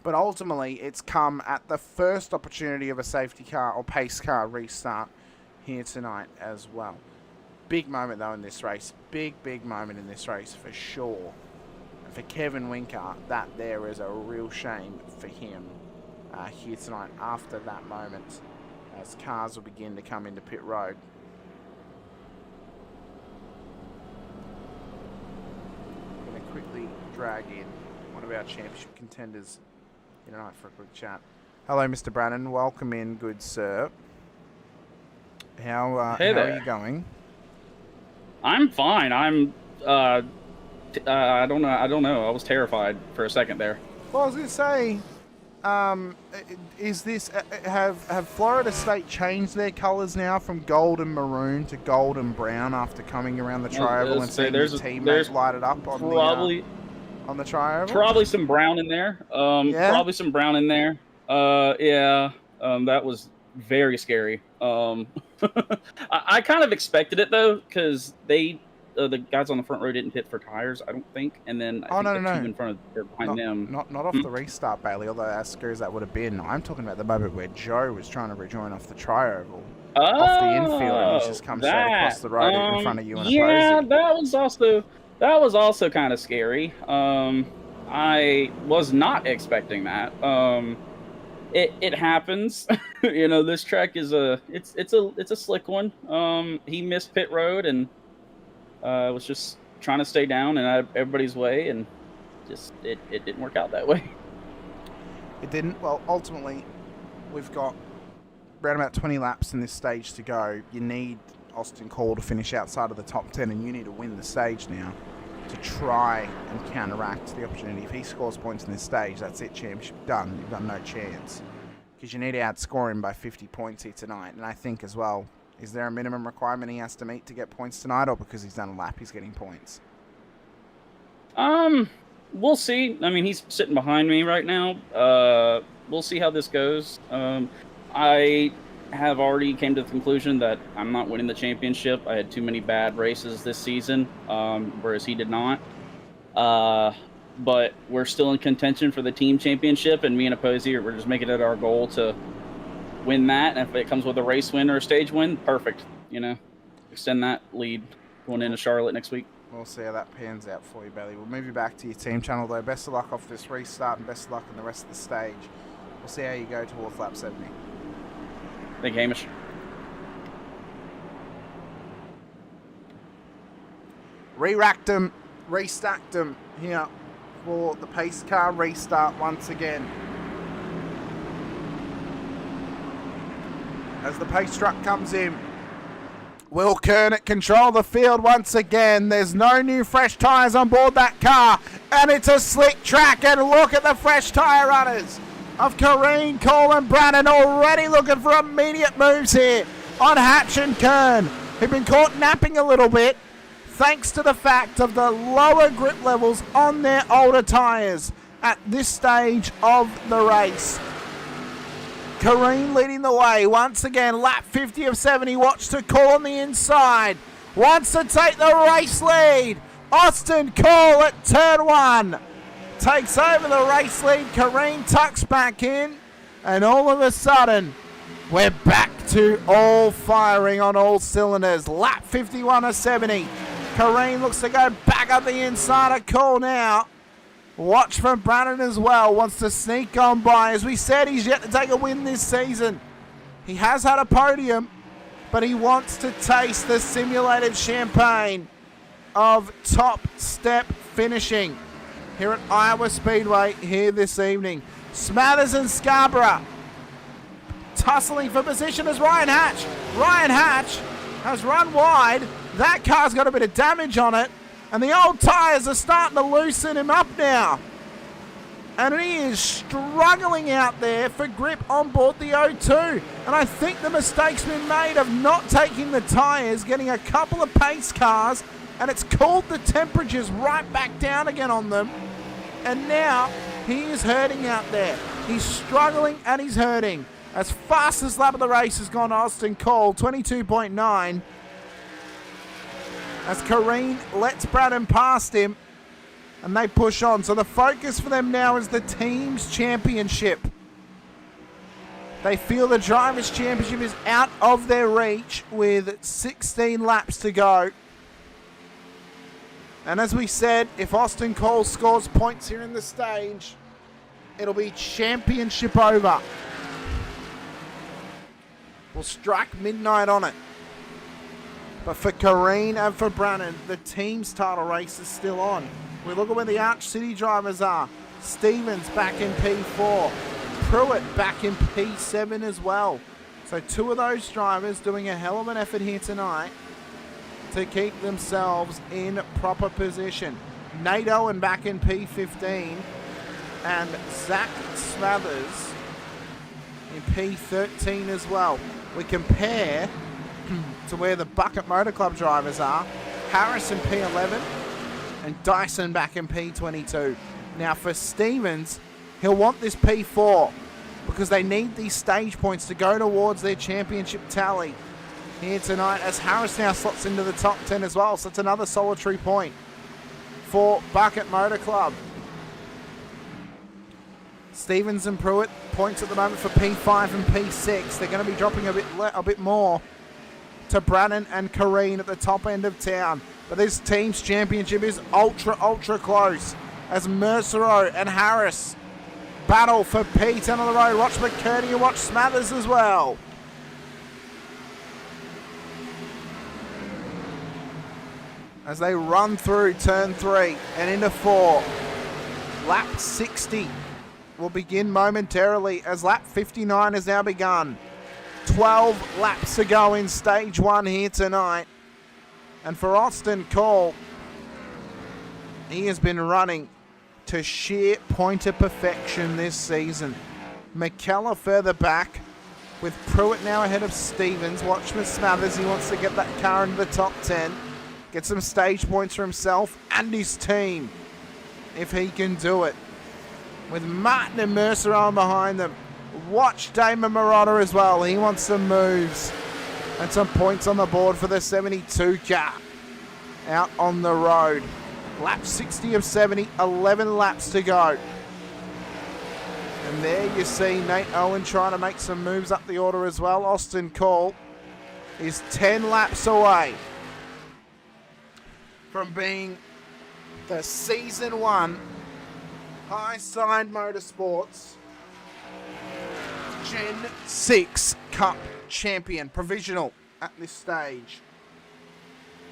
But ultimately, it's come at the first opportunity of a safety car or pace car restart here tonight as well. Big moment, though, in this race. Big moment in this race, for sure. And for Kevin Rinker, that there is a real shame for him here tonight after that moment, as cars will begin to come into pit road. I'm going to quickly drag in one of our championship contenders here tonight for a quick chat. Hello, Mr. Brannon. Welcome in, good sir. How are you going? I'm fine. I don't know. I was terrified for a second there. Well, I was going to say, is this have Florida State changed their colours now from gold and maroon to gold and brown after coming around the tri-oval and seeing their teammates light it up on the tri-oval? Probably some brown in there. Yeah? Probably some brown in there. That was very scary. I kind of expected it though, because the guys on the front row didn't pit for tires, I don't think, and then I think the team in front of behind them. Not off the restart, Bailey. Although as scary as that would have been, I'm talking about the moment where Joe was trying to rejoin off the tri-oval, off the infield, and he just comes straight across the road in front of you and opposing. That was also kind of scary. I was not expecting that. It happens. You know, this track is it's a slick one. He missed pit road and was just trying to stay down and out of everybody's way, and just it didn't work out that way. It didn't. Well, ultimately, we've got around about 20 laps in this stage to go. You need Austin Cole to finish outside of the top 10, and you need to win the stage now to try and counteract the opportunity. If he scores points in this stage, that's it, championship done. You've got no chance, because you need to outscore him by 50 points here tonight. And I think as well, is there a minimum requirement he has to meet to get points tonight, or because he's done a lap he's getting points? We'll see. I mean, he's sitting behind me right now. We'll see how this goes. I have already came to the conclusion that I'm not winning the championship. I had too many bad races this season, whereas he did not. But we're still in contention for the team championship, and me and Opposey, we're just making it our goal to win that. And if it comes with a race win or a stage win, perfect. You know, extend that lead going into Charlotte next week. We'll see how that pans out for you, Bailey. We'll move you back to your team channel, though. Best of luck off this restart, and best of luck in the rest of the stage. We'll see how you go towards lap 70. Thank you, Hamish. Re-racked them, restacked them here for the pace car restart once again. As the pace truck comes in, Will Kernick control the field once again. There's no new fresh tyres on board that car, and it's a slick track, and look at the fresh tyre runners of Kareen, Cole and Brannon already looking for immediate moves here on Hatch and Kern, who've been caught napping a little bit thanks to the fact of the lower grip levels on their older tyres at this stage of the race. Kareen leading the way once again, lap 50 of 70. Watch to Cole on the inside, wants to take the race lead. Austin Cole at turn 1 takes over the race lead. Kareen tucks back in, and all of a sudden we're back to all firing on all cylinders. Lap 51 of 70. Kareen looks to go back up the inside of Cole now. Watch from Brannon as well. Wants to sneak on by. As we said, he's yet to take a win this season. He has had a podium, but he wants to taste the simulated champagne of top step finishing here at Iowa Speedway here this evening. Smathers and Scarborough tussling for position as Ryan Hatch. Ryan Hatch has run wide That car's got a bit of damage on it, and the old tyres are starting to loosen him up now. And he is struggling out there for grip on board the O2. And I think the mistake's been made of not taking the tyres, getting a couple of pace cars, and it's cooled the temperatures right back down again on them. And now he is hurting out there. He's struggling and he's hurting. As fastest lap of the race has gone Austin Cole, 22.9. As Kareen lets Braden past him. And they push on. So the focus for them now is the team's championship. They feel the Drivers' Championship is out of their reach with 16 laps to go. And as we said, if Austin Cole scores points here in the stage, it'll be championship over. We'll strike midnight on it. But for Kareen and for Brannon, the team's title race is still on. We look at where the Arch City drivers are. Stevens back in P4. Pruitt back in P7 as well. So two of those drivers doing a hell of an effort here tonight to keep themselves in proper position. Nate Owen back in P15. And Zach Smathers in P13 as well. We compare to where the Bucket Motor Club drivers are. Harris in P11. And Dyson back in P22. Now for Stevens, he'll want this P4 because they need these stage points to go towards their championship tally here tonight, as Harris now slots into the top 10 as well. So it's another solitary point for Bucket Motor Club. Stevens and Pruitt points at the moment for P5 and P6. They're going to be dropping a bit more to Brannon and Kareen at the top end of town. But this team's championship is ultra close as Mercereau and Harris battle for P10 on the road. Watch McCurdy and watch Smathers as well. As they run through turn 3 and into 4. Lap 60 will begin momentarily as lap 59 has now begun. 12 laps to go in stage 1 here tonight. And for Austin Cole, he has been running to sheer point of perfection this season. McKellar further back with Pruitt now ahead of Stevens. Watch for Smathers. He wants to get that car into the top 10. Get some stage points for himself and his team if he can do it. With Martin and Mercer on behind them. Watch Damon Marotta as well. He wants some moves. And some points on the board for the 72 car out on the road. Lap 60 of 70, 11 laps to go. And there you see Nate Owen trying to make some moves up the order as well. Austin Cole is 10 laps away from being the Season 1 High Side Motorsports Gen 6 Cup champion, provisional at this stage.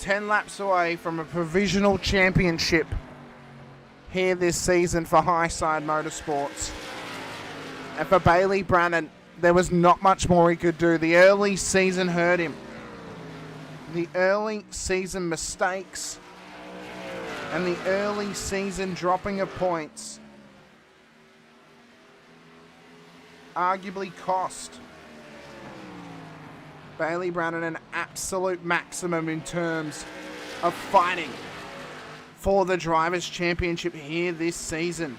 10 laps away from a provisional championship here this season for High Side Motorsports. And for Bailey Brannon, there was not much more he could do. The early season hurt him. The early season mistakes and the early season dropping of points arguably cost Bailey Brannon an absolute maximum in terms of fighting for the Drivers' Championship here this season.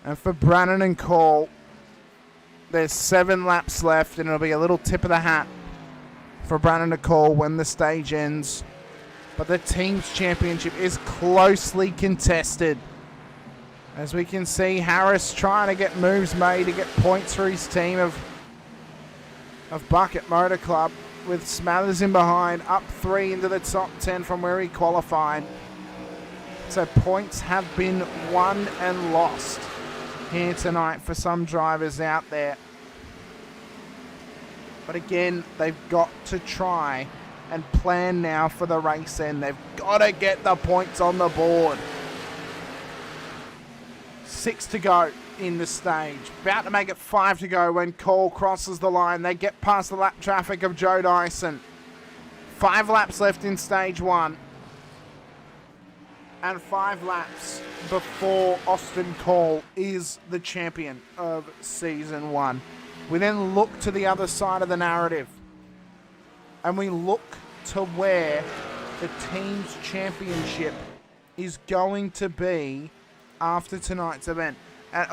And for Brannon and Cole, there's 7 laps left, and it'll be a little tip of the hat for Brannon and Cole when the stage ends. But the team's championship is closely contested. As we can see, Harris trying to get moves made to get points for his team of Bucket Motor Club, with Smathers in behind, up 3 into the top 10 from where he qualified. So points have been won and lost here tonight for some drivers out there. But again, they've got to try and plan now for the race end. They've got to get the points on the board. 6 to go. in the stage. About to make it 5 to go when Cole crosses the line. They get past the lap traffic of Joe Dyson. 5 laps left in stage 1. And 5 laps before Austin Cole is the champion of Season 1. We then look to the other side of the narrative. And we look to where the team's championship is going to be after tonight's event. And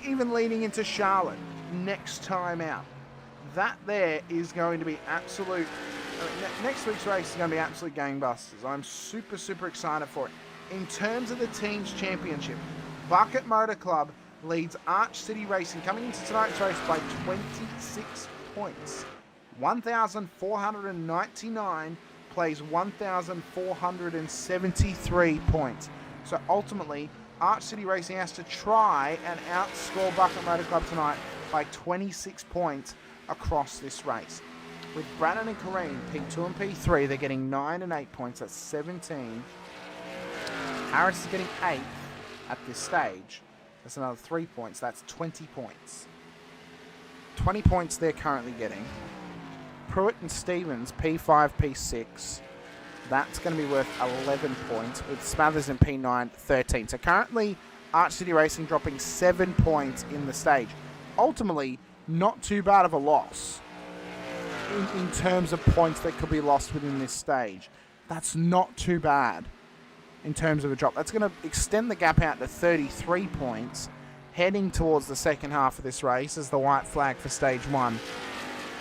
even leading into Charlotte next time out. That there is going to be absolute... next week's race is going to be absolute gangbusters. I'm super, super excited for it. In terms of the team's championship, Bucket Motor Club leads Arch City Racing coming into tonight's race by 26 points. 1,499 plays 1,473 points. So ultimately, Arch City Racing has to try and outscore Bucket Motor Club tonight by 26 points across this race. With Brandon and Kareem, P2 and P3, they're getting 9 and 8 points. That's 17. Harris is getting 8th at this stage. That's another 3 points. That's 20 points. 20 points they're currently getting. Pruitt and Stevens, P5, P6. That's going to be worth 11 points, with Smathers and P9, 13. So currently, Arch City Racing dropping 7 points in the stage. Ultimately, not too bad of a loss in terms of points that could be lost within this stage. That's not too bad in terms of a drop. That's going to extend the gap out to 33 points, heading towards the second half of this race as the white flag for Stage 1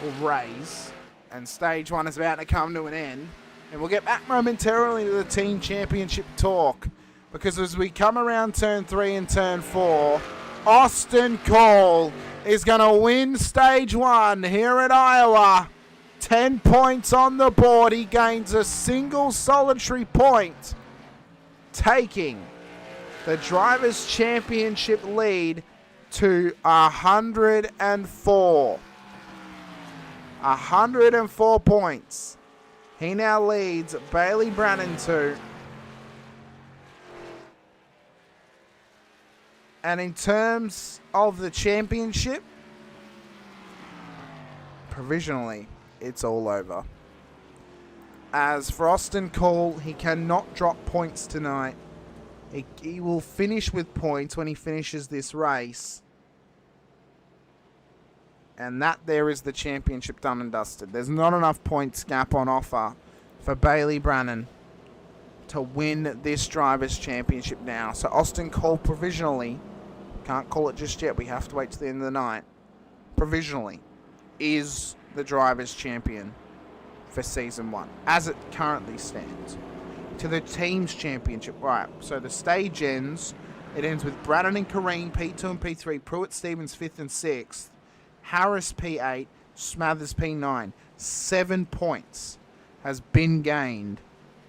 will raise. And Stage 1 is about to come to an end. And we'll get back momentarily to the team championship talk, because as we come around turn 3 and turn 4, Austin Cole is going to win Stage 1 here at Iowa. 10 points on the board. He gains a single solitary point, taking the Drivers' Championship lead to 104. 104 points. He now leads Bailey Brannon to. And in terms of the championship, provisionally, it's all over. As for Austin Cole, he cannot drop points tonight. He will finish with points when he finishes this race. And that there is the championship done and dusted. There's not enough points gap on offer for Bailey Brannon to win this Drivers' Championship now. So Austin Cole provisionally, can't call it just yet, we have to wait till the end of the night, provisionally is the Drivers' Champion for Season 1, as it currently stands. To the Team's Championship, right, so the stage ends, it ends with Brannon and Kareem, P2 and P3, Pruitt Stevens 5th and 6th, Harris P8, Smathers P9. 7 points has been gained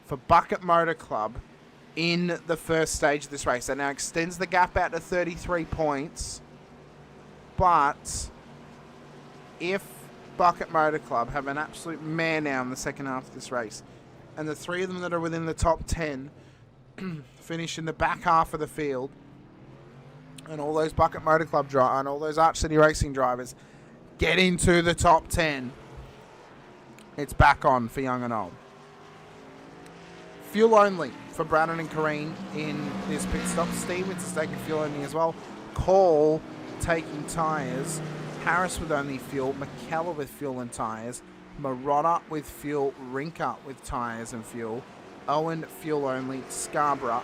for Bucket Motor Club in the first stage of this race. That now extends the gap out to 33 points. But if Bucket Motor Club have an absolute mare now in the second half of this race, and the 3 of them that are within the top 10 finish in the back half of the field, and all those Bucket Motor Club drivers and all those Arch City Racing drivers get into the top 10, it's back on for young and old. Fuel only for Brannon and Kareem in this pit stop. Stevens is taking fuel only as well. Cole taking tyres. Harris with only fuel. McKellar with fuel and tyres. Marotta with fuel. Rinker with tyres and fuel. Owen fuel only. Scarborough,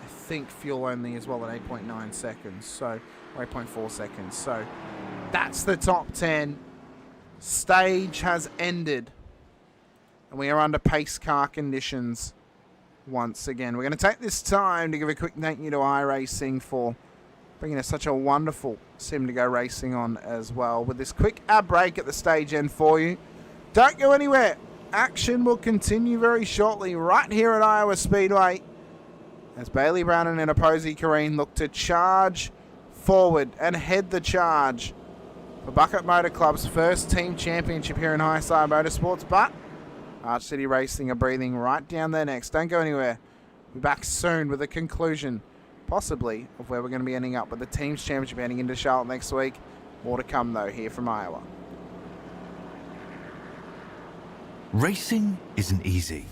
I think, fuel only as well at 8.9 seconds. So, 8.4 seconds. So, that's the top 10. Stage has ended. And we are under pace car conditions once again. We're going to take this time to give a quick thank you to iRacing for bringing us such a wonderful sim to go racing on as well. With this quick ad break at the stage end for you. Don't go anywhere. Action will continue very shortly right here at Iowa Speedway as Bailey Brannon and Opposey Kareen look to charge forward and head the charge for Bucket Motor Club's first team championship here in High Side Motorsports. But Arch City Racing are breathing right down their necks. Don't go anywhere. We'll be back soon with a conclusion possibly of where we're going to be ending up with the Teams Championship heading into Charlotte next week. More to come, though, here from Iowa. Racing isn't easy,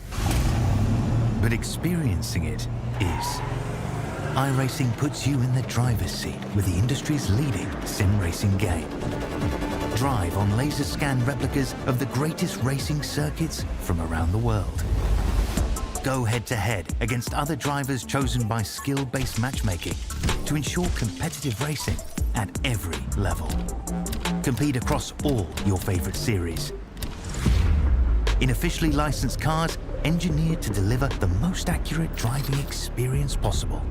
but experiencing it is. iRacing puts you in the driver's seat with the industry's leading sim racing game. Drive on laser scan replicas of the greatest racing circuits from around the world. Go head-to-head against other drivers chosen by skill-based matchmaking to ensure competitive racing at every level. Compete across all your favorite series. In officially licensed cars, engineered to deliver the most accurate driving experience possible.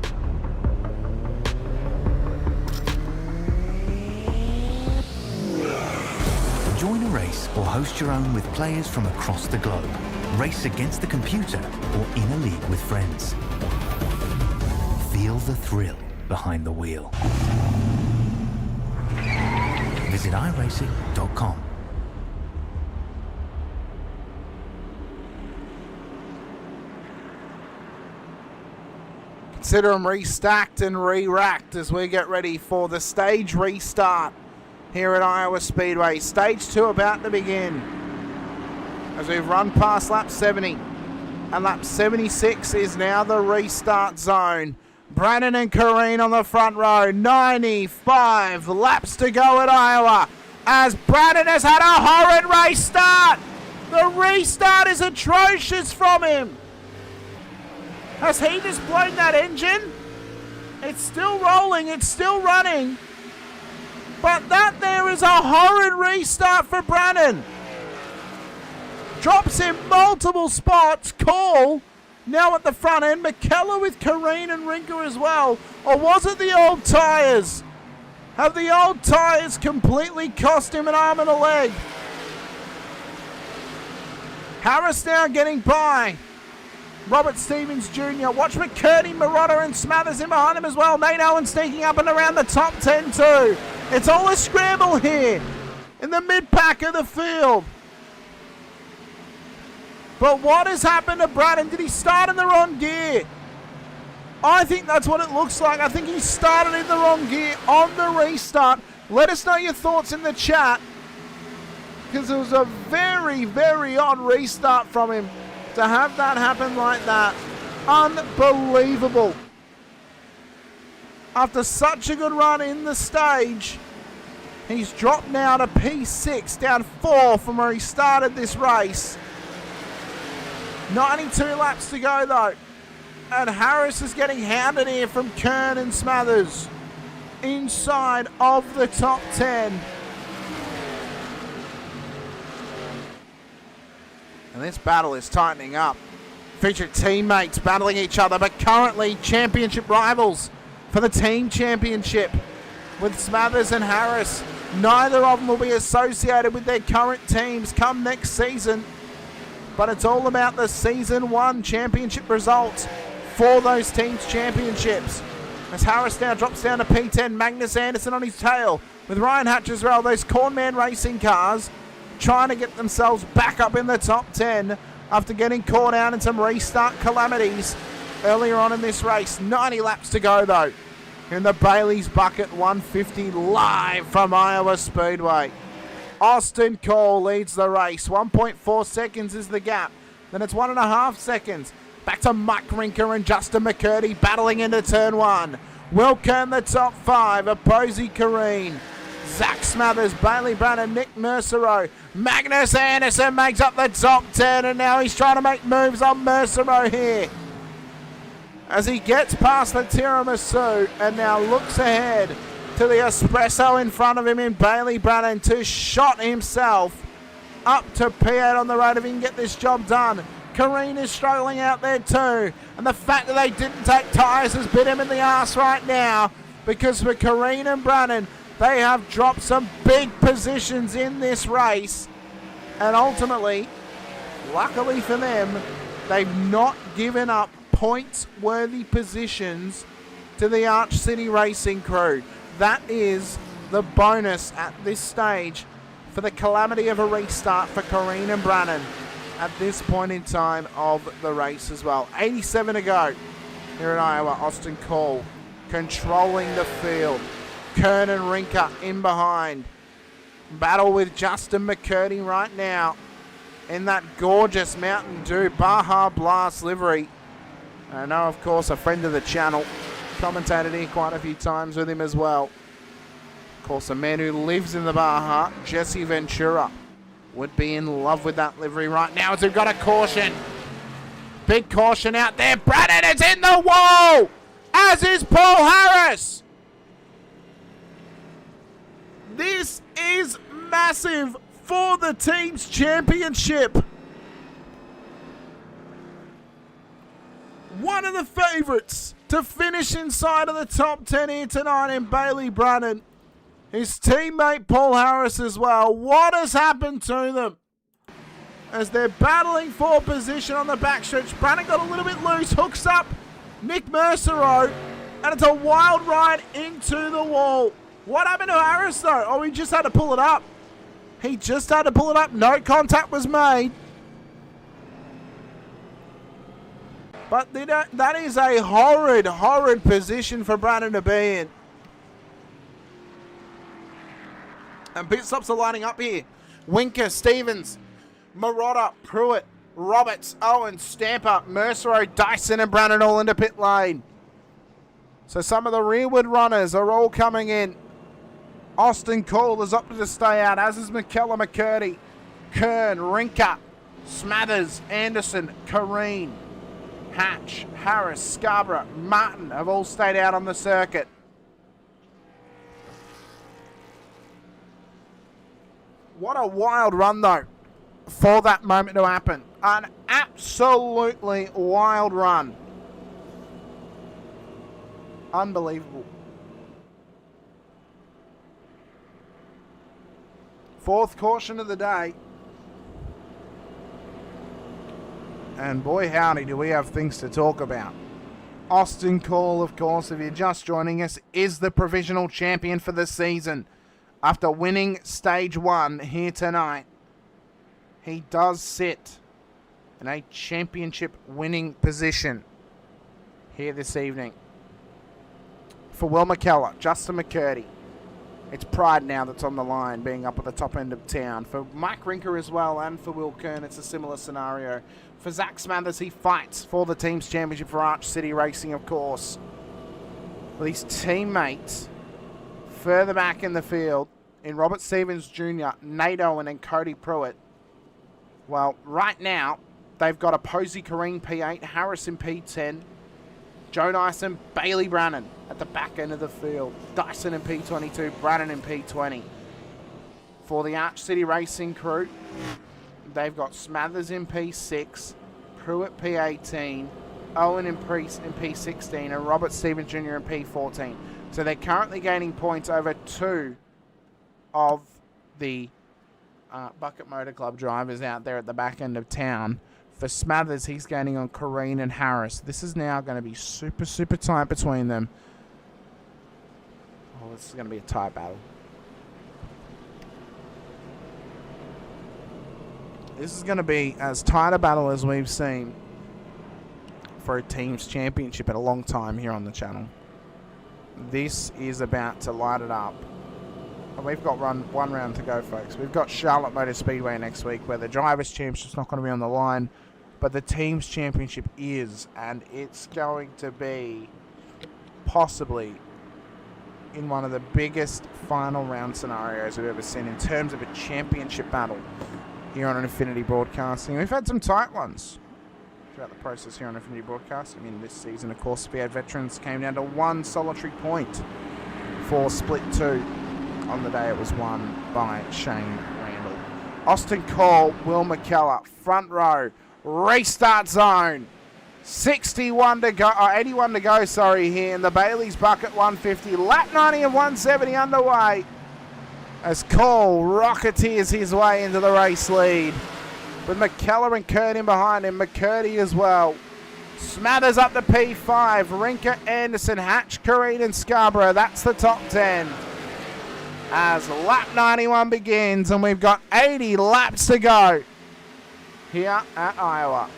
Join a race or host your own with players from across the globe. Race against the computer or in a league with friends. Feel the thrill behind the wheel. Visit iRacing.com. Consider them restacked and re-racked as we get ready for the stage restart here at Iowa Speedway. Stage 2 about to begin as we've run past lap 70. And lap 76 is now the restart zone. Brandon and Kareen on the front row. 95 laps to go at Iowa as Brandon has had a horrid race start. The restart is atrocious from him. Has he just blown that engine? It's still rolling, it's still running. But that there is a horrid restart for Brandon. Drops him multiple spots. Call now at the front end. McKellar with Kareen and Rinker as well. Or was it the old tyres? Have the old tyres completely cost him an arm and a leg? Harris now getting by Robert Stevens Jr. Watch McCurdy, Marotta and Smathers in behind him as well. Nate Owen sneaking up and around the top 10 too. It's all a scramble here in the mid-pack of the field. But what has happened to Brandon? Did he start in the wrong gear? I think that's what it looks like. I think he started in the wrong gear on the restart. Let us know your thoughts in the chat, because it was a very, very odd restart from him to have that happen like that. Unbelievable. After such a good run in the stage, he's dropped now to P6, down 4 from where he started this race. 92 laps to go though. And Harris is getting hounded here from Kern and Smathers. Inside of the top 10. And this battle is tightening up. Featured teammates battling each other, but currently championship rivals for the team championship with Smathers and Harris. Neither of them will be associated with their current teams come next season, but it's all about the season 1 championship results for those teams championships. As Harris now drops down to P10, Magnus Anderson on his tail with Ryan Hatch as well. Those Cornman racing cars trying to get themselves back up in the top 10 after getting caught out in some restart calamities earlier on in this race. 90 laps to go though in the Bailey's Bucket 150 live from Iowa Speedway. Austin Cole leads the race. 1.4 seconds is the gap. Then it's 1.5 seconds. Back to Mike Rinker and Justin McCurdy battling into turn 1. Wilker in the top 5. Opposing Kareen. Zach Smathers, Bailey Brandon, Nick Mercero. Magnus Anderson makes up the top 10, and now he's trying to make moves on Mercero here as he gets past the tiramisu and now looks ahead to the espresso in front of him in Bailey Brandon to shot himself up to P8 on the road if he can get this job done. Kareen is struggling out there too, and the fact that they didn't take tyres has bit him in the ass right now, because for Kareen and Brandon, they have dropped some big positions in this race, and ultimately, luckily for them, they've not given up points-worthy positions to the Arch City Racing crew. That is the bonus at this stage for the calamity of a restart for Kareen and Brandon at this point in time of the race as well. 87 to go here in Iowa. Austin Cole controlling the field. Kern and Rinker in behind. Battle with Justin McCurdy right now in that gorgeous Mountain Dew Baja Blast livery. I know, of course, a friend of the channel. Commentated here quite a few times with him as well. Of course, a man who lives in the Baja, Jesse Ventura, would be in love with that livery right now as we've got a caution. Big caution out there. Brannan is in the wall, as is Paul Harris. This is massive for the team's championship. One of the favourites to finish inside of the top 10 here tonight in Bailey Brannan. His teammate Paul Harris as well. What has happened to them? As they're battling for position on the backstretch. Brannan got a little bit loose, hooks up Nick Mercero, and it's a wild ride into the wall. What happened to Harris though? Oh, he just had to pull it up. He just had to pull it up. No contact was made. But that is a horrid, horrid position for Brannan to be in. And pit stops are lining up here. Winker, Stevens, Marotta, Pruitt, Roberts, Owen, Stamper, Mercero, Dyson and Brannan all into pit lane. So some of the rearward runners are all coming in. Austin Cole is opted to stay out, as is McKellar, McCurdy, Kern, Rinker, Smathers, Anderson, Kareen, Hatch, Harris, Scarborough, Martin have all stayed out on the circuit. What a wild run, though, for that moment to happen. An absolutely wild run. Unbelievable. Fourth caution of the day. And boy howdy do we have things to talk about. Austin Cole, of course, if you're just joining us, is the provisional champion for the season. After winning stage 1 here tonight, he does sit in a championship winning position here this evening. For Will McKellar, Justin McCurdy, it's pride now that's on the line, being up at the top end of town. For Mike Rinker as well, and for Will Kern, it's a similar scenario. For Zach Smathers, he fights for the team's championship for Arch City Racing, of course. With his teammates further back in the field, in Robert Stevens Jr., Nate Owen and Cody Pruitt. Well, right now, they've got a Posey Kareen P8, Harris in P10, Joe Dyson, Bailey Brannan at the back end of the field. Dyson in P22, Brannan in P20. For the Arch City Racing crew, they've got Smathers in P6, Pruitt P18, Owen in P16, and Robert Stevens Jr. in P14. So they're currently gaining points over two of the Bucket Motor Club drivers out there at the back end of town. For Smathers, he's gaining on Kareen and Harris. This is now going to be super, super tight between them. Oh, this is going to be a tight battle. This is going to be as tight a battle as we've seen for a team's championship in a long time here on the channel. This is about to light it up. And we've got one round to go, folks. We've got Charlotte Motor Speedway next week, where the Drivers' Championship's not going to be on the line, but the Team's Championship is, and it's going to be possibly in one of the biggest final round scenarios we've ever seen in terms of a championship battle here on Infinity Broadcasting. We've had some tight ones throughout the process here on Infinity Broadcasting. In this season, of course, Fiat Veterans came down to one solitary point for Split 2. On the day it was won by Shane Randall. Austin Cole, Will McKellar, front row, restart zone. 81 to go, sorry, here in the Bailey's Bucket 150. Lap 90 and 170 underway as Cole rocketeers his way into the race lead. With McKellar and Kern in behind him, McCurdy as well. Smathers up to P5, Rinker, Anderson, Hatch, Kareen and Scarborough. That's the top 10. As lap 91 begins, and we've got 80 laps to go here at Iowa.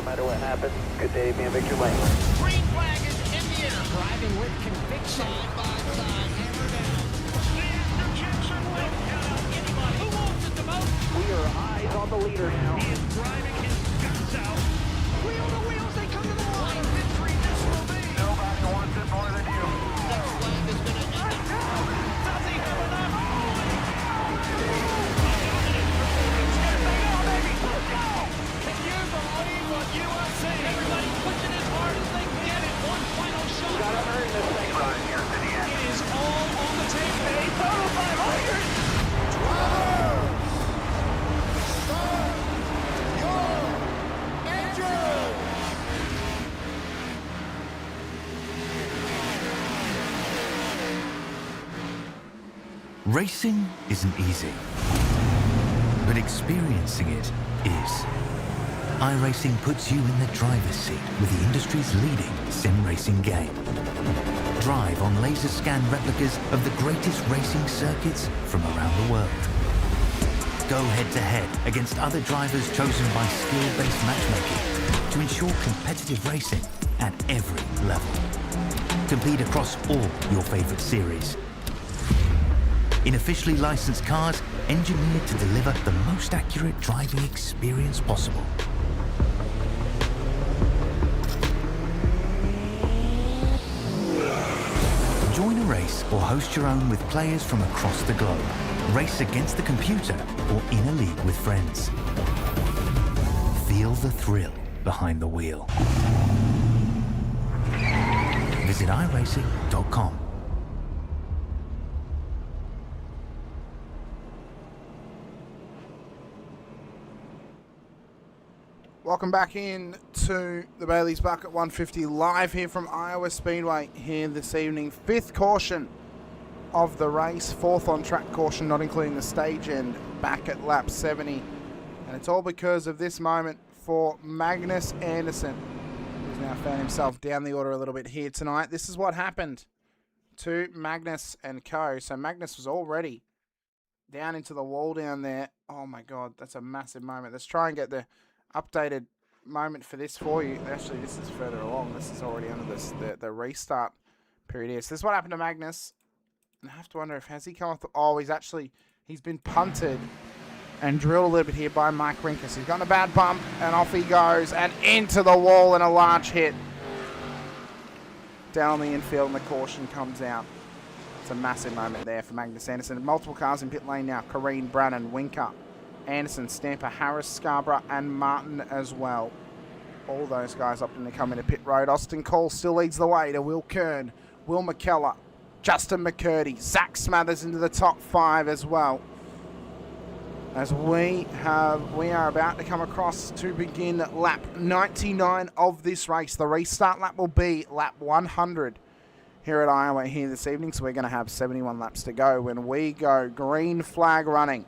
matter what happens. Good day to be in Victory Lane. Green flag is in the air. Driving with conviction. Side by side, hammer down. Who wants it the most? We are eyes on the leader now. He is driving his guts out. Wheel to wheels, they come to the line. Victory this will be. Nobody wants it more than you. Next flag is going to end it. Does he have enough? Can you believe what you are seeing? Everybody pushing as hard as they can get it. One final shot. Gotta earn this thing right here to the end. It is all on the table. A total 500. Drivers, start your engines! Racing isn't easy, but experiencing it is. iRacing puts you in the driver's seat with the industry's leading sim racing game. Drive on laser scan replicas of the greatest racing circuits from around the world. Go head to head against other drivers chosen by skill-based matchmaking to ensure competitive racing at every level. Compete across all your favorite series. In officially licensed cars, engineered to deliver the most accurate driving experience possible. Join a race or host your own with players from across the globe. Race against the computer or in a league with friends. Feel the thrill behind the wheel. Visit iRacing.com. Welcome back in to the Bailey's Bucket 150 live here from Iowa Speedway here this evening. Fifth caution of the race, fourth on track caution, not including the stage end, back at lap 70. And it's all because of this moment for Magnus Anderson, who's now found himself down the order a little bit here tonight. This is what happened to Magnus and co. So Magnus was already down into the wall down there. Oh my God, that's a massive moment. Let's try and get the updated moment for this for you. Actually, this is further along. This is already under the restart period here. So this is what happened to Magnus. And I have to wonder if has he come off the... Oh, he's been punted and drilled a little bit here by Mike Rinker. So he's gotten a bad bump and off he goes and into the wall and a large hit. Down on the infield and the caution comes out. It's a massive moment there for Magnus Anderson. Multiple cars in pit lane now. Kareen, Brannon, Winker, Anderson, Stamper, Harris, Scarborough, and Martin as well. All those guys opting to come into pit road. Austin Cole still leads the way to Will Kern, Will McKellar, Justin McCurdy, Zach Smathers into the top 5 as well. As we are about to come across to begin lap 99 of this race. The restart lap will be lap 100 here at Iowa here this evening. So we're going to have 71 laps to go when we go green flag running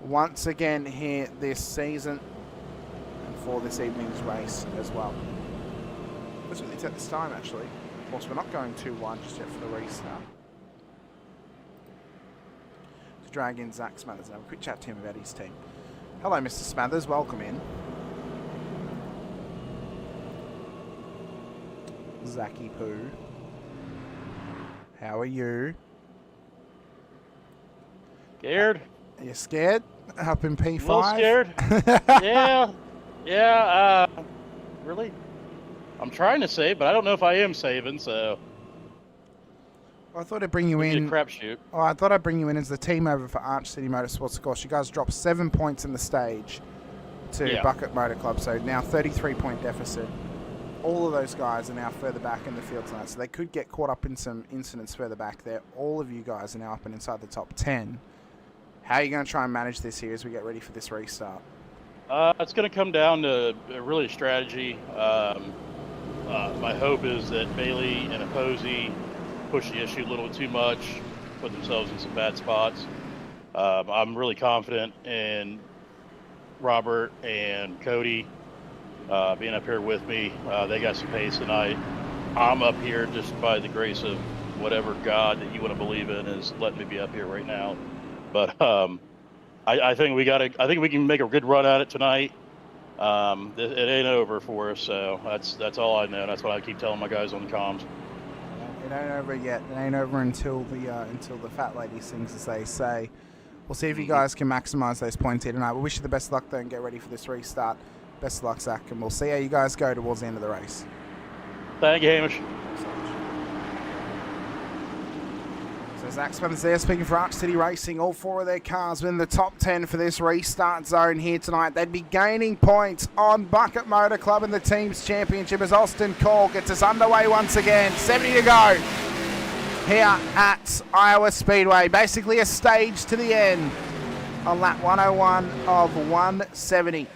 once again here this season and for this evening's race as well. Let's really take this time actually. Of course, we're not going too wide just yet for the restart. To drag in Zach Smathers and have a quick chat to him about his team. Hello, Mr. Smathers. Welcome in. Zachy Poo. How are you? Scared? Are you scared? Up in P5? A little scared. Yeah. Really? I'm trying to save, but I don't know if I am saving, so. Well, I thought I'd bring you in. Crapshoot. Oh, I thought I'd bring you in as the team over for Arch City Motorsports. Of course, you guys dropped 7 points in the stage to Bucket Motor Club, so now 33-point deficit. All of those guys are now further back in the field tonight, so they could get caught up in some incidents further back there. All of you guys are now up and inside the top 10. How are you going to try and manage this here as we get ready for this restart? It's going to come down to really strategy. My hope is that Bailey and Posey push the issue a little bit too much, put themselves in some bad spots. I'm really confident in Robert and Cody being up here with me. They got some pace tonight. I'm up here just by the grace of whatever God that you want to believe in is letting me be up here right now. But I think we can make a good run at it tonight. It ain't over for us. So that's all I know. That's what I keep telling my guys on the comms. It ain't over yet. It ain't over until the fat lady sings, as they say. We'll see if you guys can maximise those points here tonight. We wish you the best of luck, though, and get ready for this restart. Best of luck, Zach, and we'll see how you guys go towards the end of the race. Thank you, Hamish. So Zach Spencer there speaking for Arch City Racing. All 4 of their cars win the top 10 for this restart zone here tonight. They'd be gaining points on Bucket Motor Club in the Teams Championship as Austin Cole gets us underway once again. 70 to go here at Iowa Speedway. Basically a stage to the end on lap 101 of 170.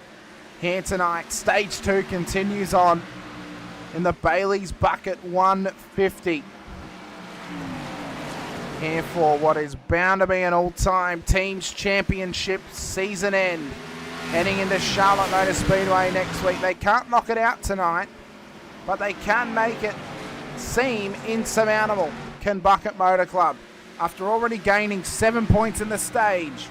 Here tonight, stage 2 continues on in the Bailey's Bucket 150. Here for what is bound to be an all-time Teams Championship season end. Heading into Charlotte Motor Speedway next week. They can't knock it out tonight, but they can make it seem insurmountable, can Bucket Motor Club. After already gaining 7 points in the stage,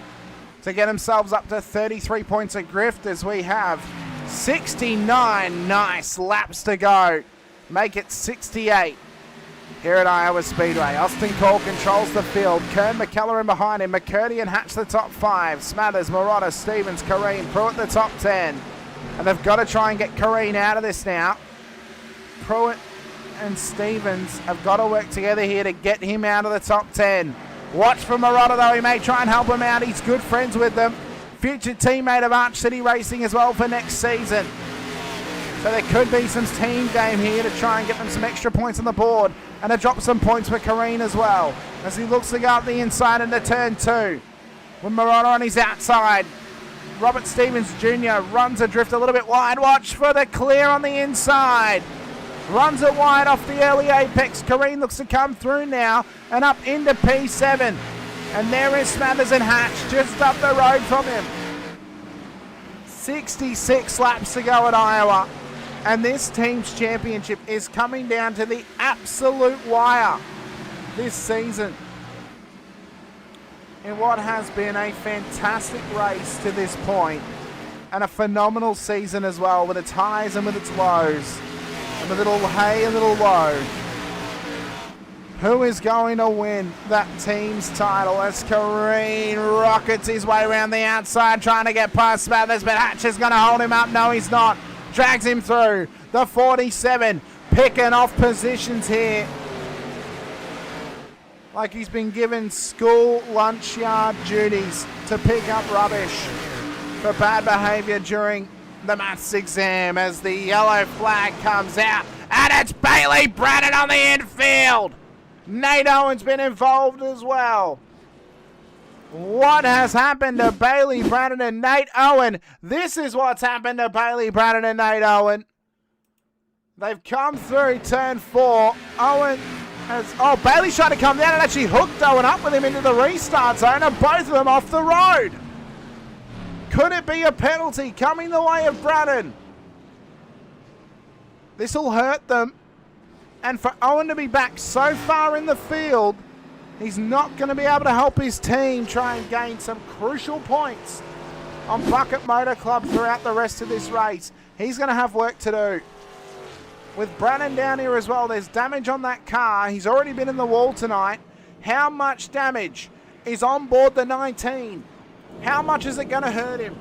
to get themselves up to 33 points of grift as we have 69 nice laps to go. Make it 68 here at Iowa Speedway. Austin Cole controls the field. Kern McKellar in behind him. McCurdy and Hatch the top 5. Smathers, Marotta, Stevens, Kareen, Pruitt the top 10. And they've got to try and get Kareen out of this now. Pruitt and Stevens have got to work together here to get him out of the top 10. Watch for Marotta, though. He may try and help him out. He's good friends with them. Future teammate of Arch City Racing as well for next season. So there could be some team game here to try and get them some extra points on the board and to drop some points for Kareen as well as he looks to go up the inside into turn 2. With Marotta on his outside. Robert Stevens Jr. runs adrift a little bit wide. Watch for the clear on the inside. Runs it wide off the early apex. Kareen looks to come through now and up into P7. And there is Smathers and Hatch just up the road from him. 66 laps to go at Iowa. And this team's championship is coming down to the absolute wire this season. In what has been a fantastic race to this point. And a phenomenal season as well, with its highs and with its lows. And a little high and a little low. Who is going to win that team's title as Kareen rockets his way around the outside trying to get past Smathers, but Hatch is going to hold him up. No, he's not. Drags him through the 47, picking off positions here. Like he's been given school lunch yard duties to pick up rubbish for bad behaviour during the maths exam as the yellow flag comes out. And it's Bailey Brannon on the infield. Nate Owen's been involved as well. What has happened to Bailey Brannon and Nate Owen? This is what's happened to Bailey Brannon and Nate Owen. They've come through turn 4. Owen has... Oh, Bailey's trying to come down and actually hooked Owen up with him into the restart zone, and both of them off the road. Could it be a penalty coming the way of Brannon? This will hurt them. And for Owen to be back so far in the field, he's not going to be able to help his team try and gain some crucial points on Bucket Motor Club throughout the rest of this race. He's going to have work to do. With Brannon down here as well, there's damage on that car. He's already been in the wall tonight. How much damage is on board the 19? How much is it going to hurt him?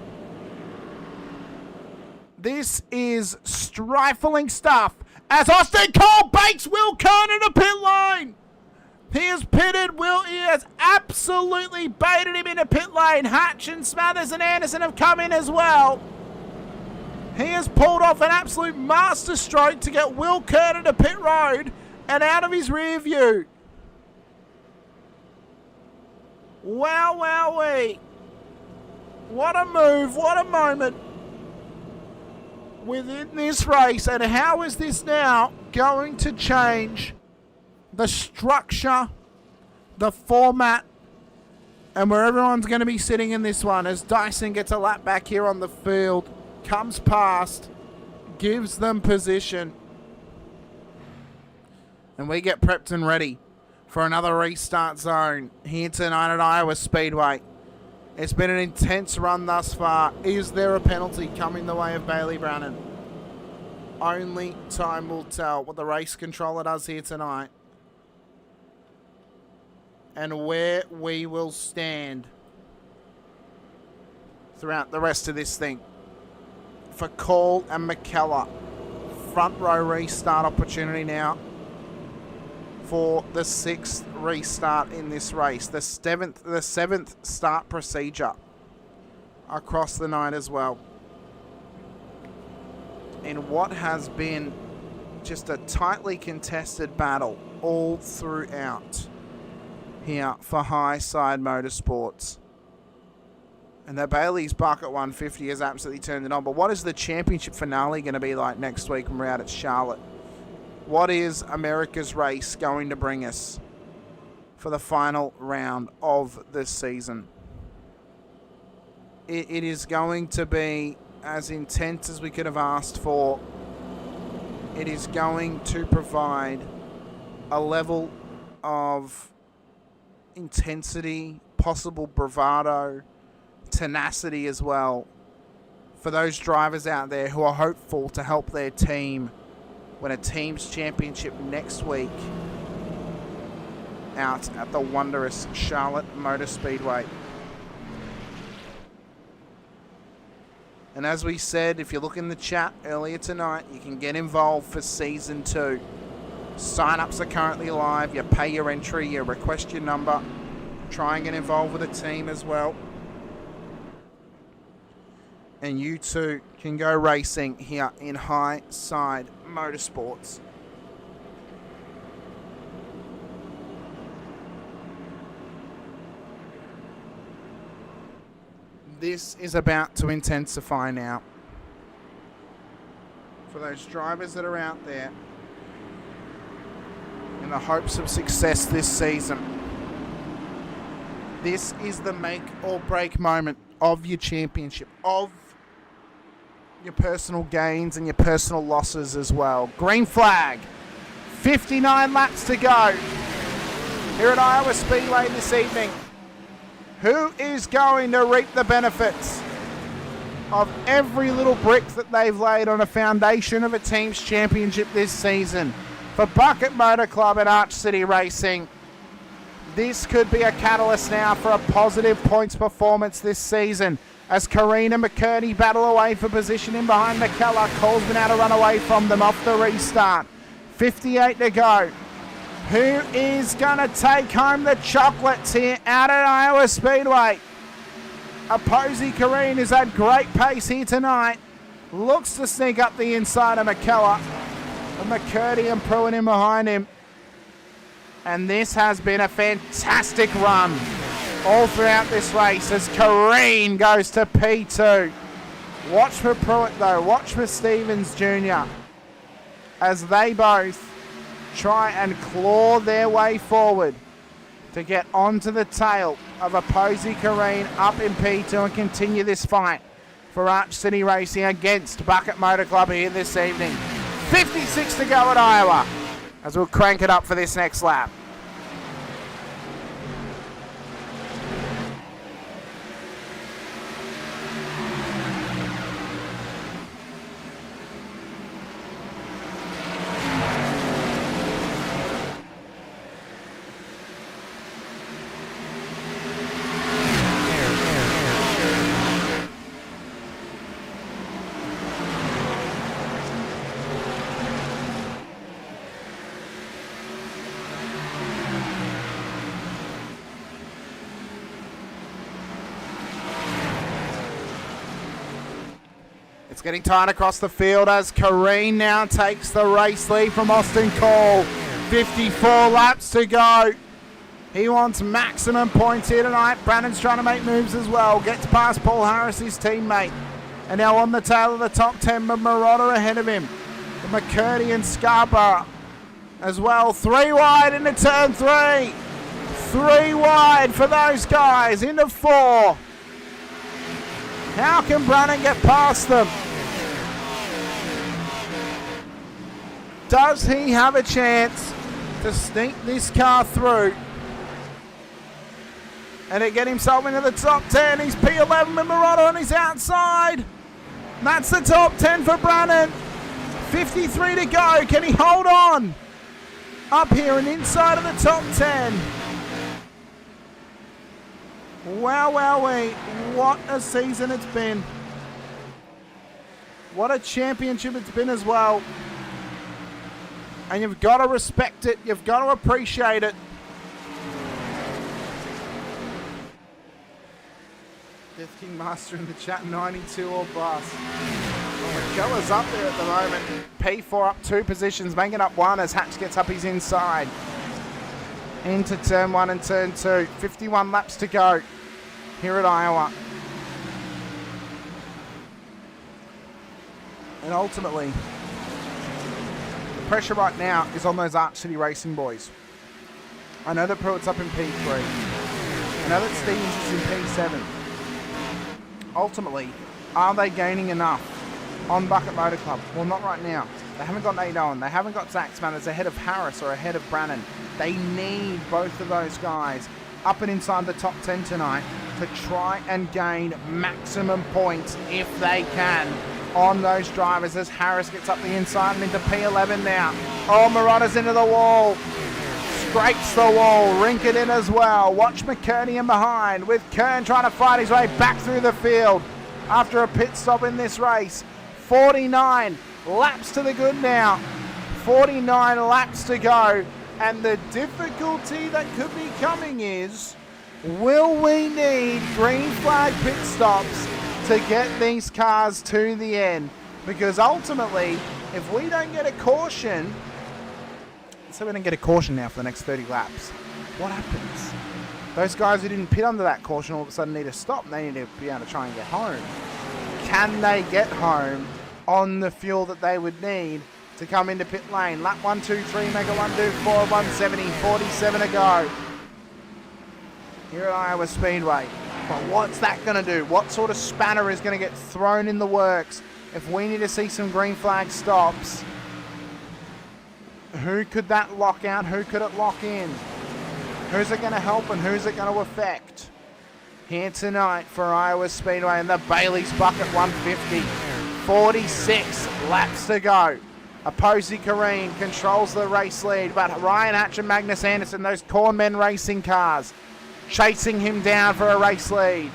This is stifling stuff as Austin Cole baits Will Kern in the pit lane. He has pitted Will. He has absolutely baited him into pit lane. Hatch and Smathers and Anderson have come in as well. He has pulled off an absolute master stroke to get Will Kern into pit road and out of his rear view. Wow, wowee. What a move, what a moment within this race. And how is this now going to change the structure, the format, and where everyone's going to be sitting in this one as Dyson gets a lap back here on the field, comes past, gives them position, and we get prepped and ready for another restart zone here tonight at Iowa Speedway. It's been an intense run thus far. Is there a penalty coming the way of Bailey Brannan? Only time will tell what the race controller does here tonight. And where we will stand throughout the rest of this thing. For Call and McKellar. Front row restart opportunity now for the 6th restart in this race. The 7th start procedure across the night as well. In what has been just a tightly contested battle all throughout here for High Side Motorsports. And the Bailey's Bucket 150 has absolutely turned it on. But what is the championship finale going to be like next week when we're out at Charlotte? What is America's race going to bring us for the final round of this season? It is going to be as intense as we could have asked for. It is going to provide a level of intensity, possible bravado, tenacity as well for those drivers out there who are hopeful to help their team win a team's championship next week out at the wondrous Charlotte Motor Speedway. And as we said, if you look in the chat earlier tonight, you can get involved for Season 2. Sign-ups are currently live. You pay your entry, you request your number. Try and get involved with a team as well. And you too can go racing here in High Side Motorsports. This is about to intensify now. For those drivers that are out there in the hopes of success this season, this is the make or break moment of your championship, of your personal gains and your personal losses as well. Green flag, 59 laps to go here at Iowa Speedway this evening. Who is going to reap the benefits of every little brick that they've laid on a foundation of a team's championship this season? For Bucket Motor Club and Arch City Racing, this could be a catalyst now for a positive points performance this season as Karina McCurdy battle away for position in behind McKellar. Cole's been able to run away from them off the restart. 58 to go. Who is going to take home the chocolates here out at Iowa Speedway? Posey Karine has had great pace here tonight. Looks to sneak up the inside of McKellar. And McCurdy and Pruitt in behind him. And this has been a fantastic run all throughout this race as Karine goes to P2. Watch for Pruitt though. Watch for Stevens Jr. as they both try and claw their way forward to get onto the tail of a Posey Karine up in P2 and continue this fight for Arch City Racing against Bucket Motor Club here this evening. 56 to go at Iowa as we'll crank it up for this next lap. Getting tight across the field as Karine now takes the race lead from Austin Cole. 54 laps to go. He wants maximum points here tonight. Brannan's trying to make moves as well. Gets past Paul Harris, his teammate. And now on the tail of the top 10, but Marauder ahead of him. McCurdy and Scarborough as well. 3 wide into turn 3. 3 wide for those guys into 4. How can Brannan get past them? Does he have a chance to sneak this car through And to get himself into the top 10, he's P11 with Murata on his outside. That's the top 10 for Brannan. 53 to go. Can he hold on? Up here and inside of the top 10. Wow, wowee. What a season it's been. What a championship it's been as well. And you've got to respect it. You've got to appreciate it. Death King Master in the chat, 92 or bust. McKellar's up there at the moment. P4 up 2 positions, making up 1 as Hatch gets up his inside. Into turn 1 and turn 2. 51 laps to go here at Iowa. And ultimately, the pressure right now is on those Arch City Racing boys. I know that Pruitt's up in P3. I know that Stevens is in P7. Ultimately, are they gaining enough on Bucket Motor Club? Well, not right now. They haven't got Nate Owen. They haven't got Zach Smatters ahead of Harris or ahead of Brannan. They need both of those guys up and inside the top 10 tonight to try and gain maximum points if they can on those drivers as Harris gets up the inside and into P11 now. Oh, Murata's into the wall. Scrapes the wall. Rinker in as well. Watch McKerney in behind with Kern trying to fight his way back through the field after a pit stop in this race. 49 laps to the good now. 49 laps to go. And the difficulty that could be coming is, will we need green flag pit stops to get these cars to the end? Because ultimately, if we don't get a caution, so we don't get a caution now for the next 30 laps, what happens? Those guys who didn't pit under that caution all of a sudden need to stop and they need to be able to try and get home. Can they get home on the fuel that they would need to come into pit lane? Lap 1, 2, 3, Mega 1, 2, 4, 170, 47 to go here at Iowa Speedway. But what's that going to do? What sort of spanner is going to get thrown in the works if we need to see some green flag stops? Who could that lock out? Who could it lock in? Who's it going to help and who's it going to affect? Here tonight for Iowa Speedway and the Bailey's Bucket 150. 46 laps to go. Posey Kareen controls the race lead, but Ryan Hatch and Magnus Anderson, those Cornmen racing cars, chasing him down for a race lead.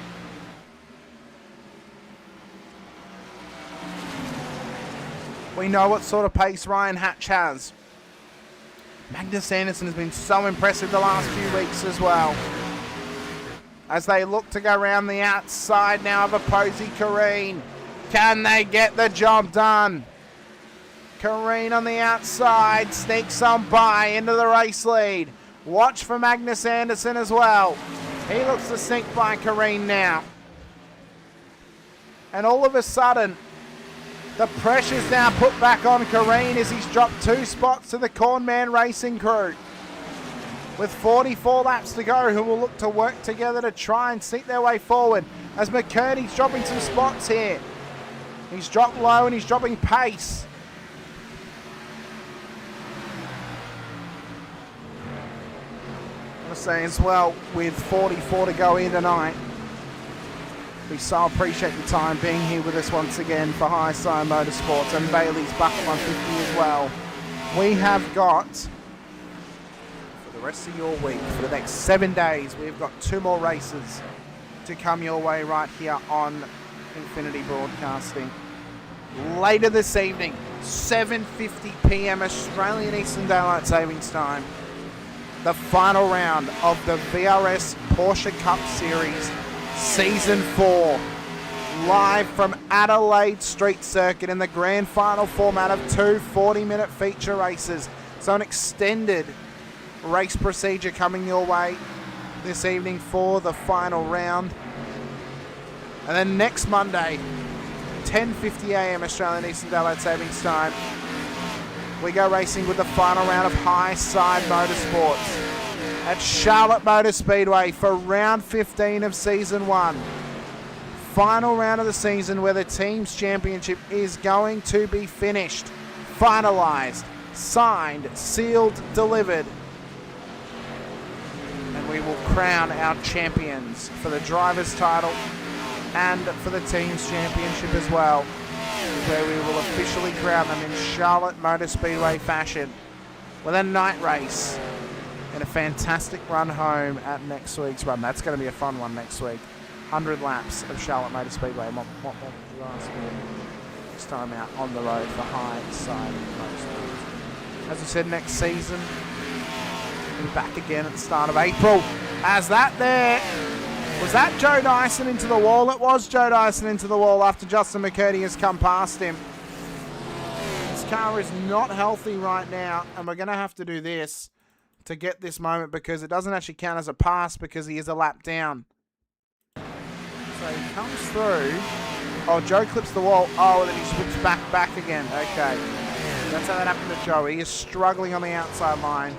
We know what sort of pace Ryan Hatch has. Magnus Anderson has been so impressive the last few weeks as well. As they look to go around the outside now of Posey Kareen. Can they get the job done? Kareen on the outside, sneaks on by into the race lead. Watch for Magnus Anderson as well. He looks to sneak by Kareen now. And all of a sudden, the pressure's now put back on Kareen as he's dropped 2 spots to the Cornman Racing crew. With 44 laps to go, who will look to work together to try and sneak their way forward. As McKerney's dropping some spots here. He's dropped low and he's dropping pace. I want to say as well, with 44 to go here tonight, we so appreciate your time being here with us once again for High Side Motorsports and Bailey's Bucket 150 as well. We have got, for the rest of your week, for the next 7 days, we've got 2 more races to come your way right here on Infinity Broadcasting. Later this evening, 7:50 p.m. Australian Eastern Daylight Savings Time, the final round of the VRS Porsche Cup Series Season 4, live from Adelaide Street Circuit in the grand final format of 2 40-minute feature races. So an extended race procedure coming your way this evening for the final round. And then next Monday, 10:50 a.m. Australian Eastern Daylight Savings Time, we go racing with the final round of High Side Motorsports at Charlotte Motor Speedway for round 15 of season 1. Final round of the season where the team's championship is going to be finished, finalized, signed, sealed, delivered. And we will crown our champions for the driver's title and for the team's championship as well, where we will officially crown them in Charlotte Motor Speedway fashion with a night race and a fantastic run home at next week's run. That's going to be a fun one next week. 100 laps of Charlotte Motor Speedway. What would you ask me next time out on the road for High Side Motorsports? As we said, next season, we'll be back again at the start of April. As that there, was that Joe Dyson into the wall? It was Joe Dyson into the wall after Justin McCurdy has come past him. This car is not healthy right now, and we're going to have to do this to get this moment because it doesn't actually count as a pass because he is a lap down. So he comes through. Oh, Joe clips the wall. Oh, and then he switches back again. Okay. That's how that happened to Joe. He is struggling on the outside line.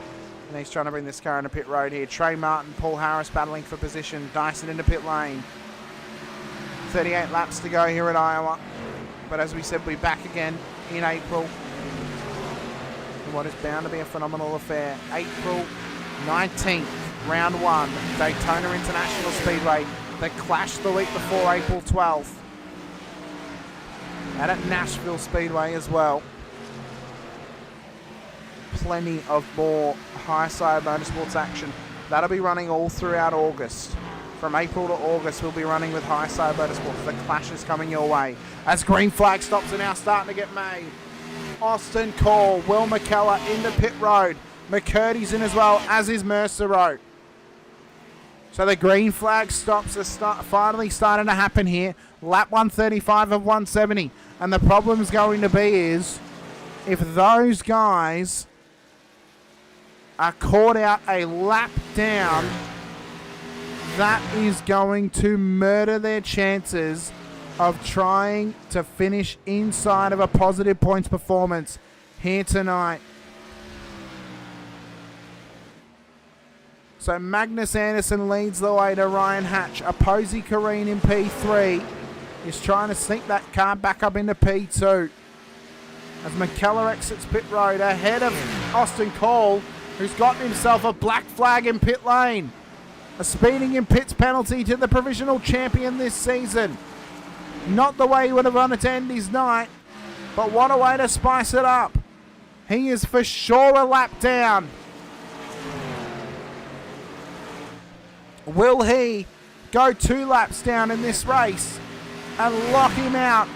And he's trying to bring this car into pit road here. Trey Martin, Paul Harris battling for position. Dyson into pit lane. 38 laps to go here at Iowa. But as we said, we'll be back again in April. In what is bound to be a phenomenal affair. April 19th, round 1, Daytona International Speedway. They clashed the week before, April 12th. And at Nashville Speedway as well. Plenty of more High Side Motorsports action. That'll be running all throughout August. From April to August, we'll be running with High Side Motorsports. The clash is coming your way. As green flag stops are now starting to get made. Austin Call, Will McKellar into pit road. McCurdy's in as well, as is Mercer Road. So the green flag stops are finally starting to happen here. Lap 135 of 170. And the problem's going to be is if those guys are caught out a lap down, that is going to murder their chances of trying to finish inside of a positive points performance here tonight. So Magnus Anderson leads the way to Ryan Hatch. Posey Kareen in P3 is trying to sneak that car back up into P2. As McKellar exits pit road ahead of Austin Cole, who's gotten himself a black flag in pit lane. A speeding in pits penalty to the provisional champion this season. Not the way he would have wanted to end his night, but what a way to spice it up. He is for sure a lap down. Will he go 2 laps down in this race and lock him out